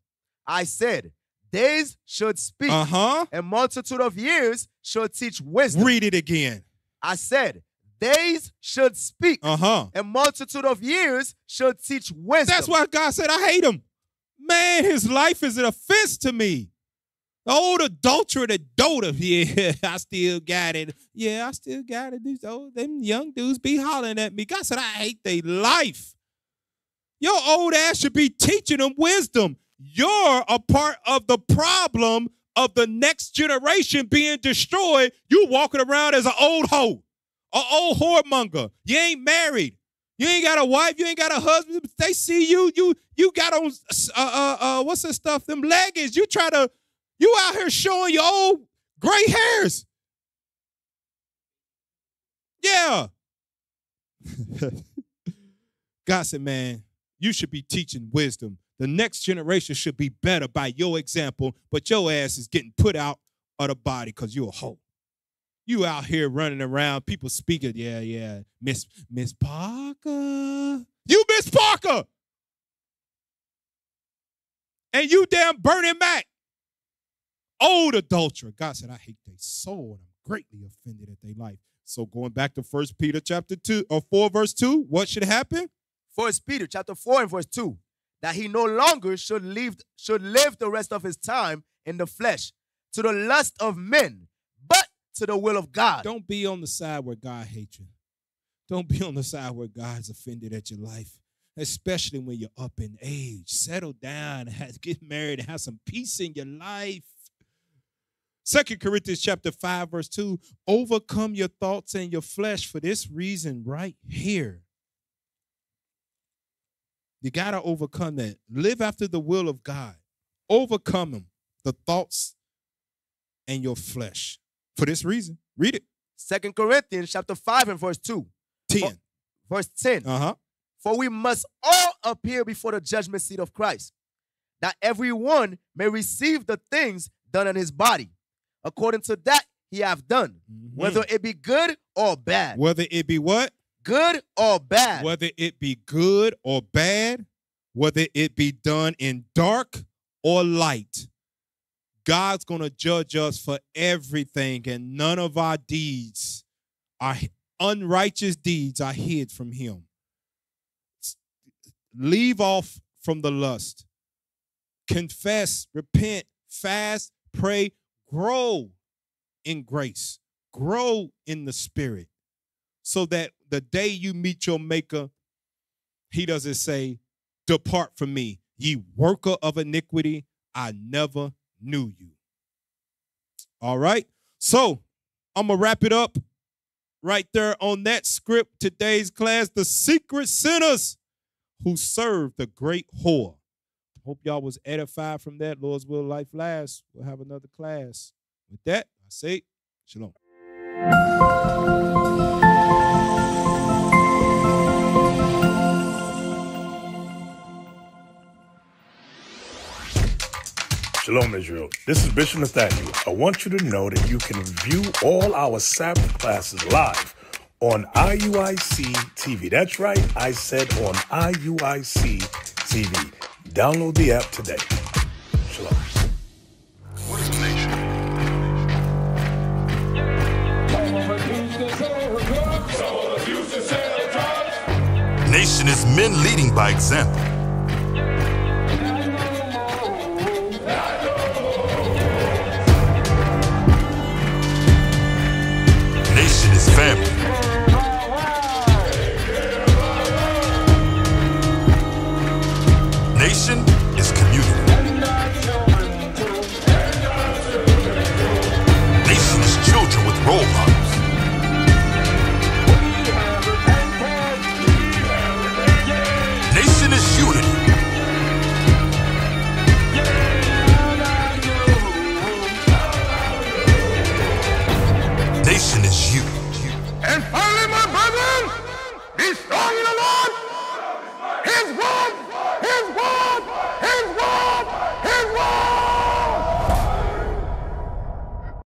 I said, days should speak, and multitude of years should teach wisdom. Read it again. I said, days should speak, and multitude of years should teach wisdom. That's why God said, I hate him. Man, his life is an offense to me. The old adulterer that doted. Yeah, I still got it. Yeah, I still got it. Them young dudes be hollering at me. God said, I hate their life. Your old ass should be teaching them wisdom. You're a part of the problem of the next generation being destroyed. You walking around as an old hoe, an old whoremonger. You ain't married. You ain't got a wife. You ain't got a husband. They see you. You got on what's that stuff? Them leggings. You out here showing your old gray hairs. Yeah. God said, man, you should be teaching wisdom. The next generation should be better by your example, but your ass is getting put out of the body because you're a hoe. You out here running around, people speaking, yeah, Miss Parker. You Miss Parker. And you damn Bernie Mac. Old adulterer. God said, I hate their soul, and I'm greatly offended at their life. So going back to 1 Peter chapter 2 or 4 verse 2, what should happen? 1 Peter chapter 4 and verse 2, that he no longer should live the rest of his time in the flesh to the lust of men, but to the will of God. Don't be on the side where God hates you. Don't be on the side where God's offended at your life, especially when you're up in age. Settle down, get married, and have some peace in your life. 2 Corinthians chapter 5, verse 2, overcome your thoughts and your flesh for this reason right here. You got to overcome that. Live after the will of God. Overcome them, the thoughts and your flesh. For this reason. Read it. 2 Corinthians chapter 5 and verse 2. 10. Verse 10. For we must all appear before the judgment seat of Christ, that everyone may receive the things done in his body, according to that he have done, whether it be good or bad. Whether it be what? Good or bad. Whether it be good or bad, whether it be done in dark or light. God's going to judge us for everything, and none of our deeds, our unrighteous deeds, are hid from him. Leave off from the lust. Confess, repent, fast, pray, grow in grace, grow in the spirit, so that the day you meet your maker, he doesn't say, depart from me, ye worker of iniquity, I never knew you. All right, so I'm going to wrap it up right there on that script. Today's class, the secret sinners who serve the great whore. Hope y'all was edified from that. Lord's will, life lasts. We'll have another class. With that, I say shalom. Shalom, Israel. This is Bishop Nathaniel. I want you to know that you can view all our Sabbath classes live on IUIC TV. That's right, I said on IUIC TV. Download the app today. Shalom. What is the nation? Nation is men leading by example.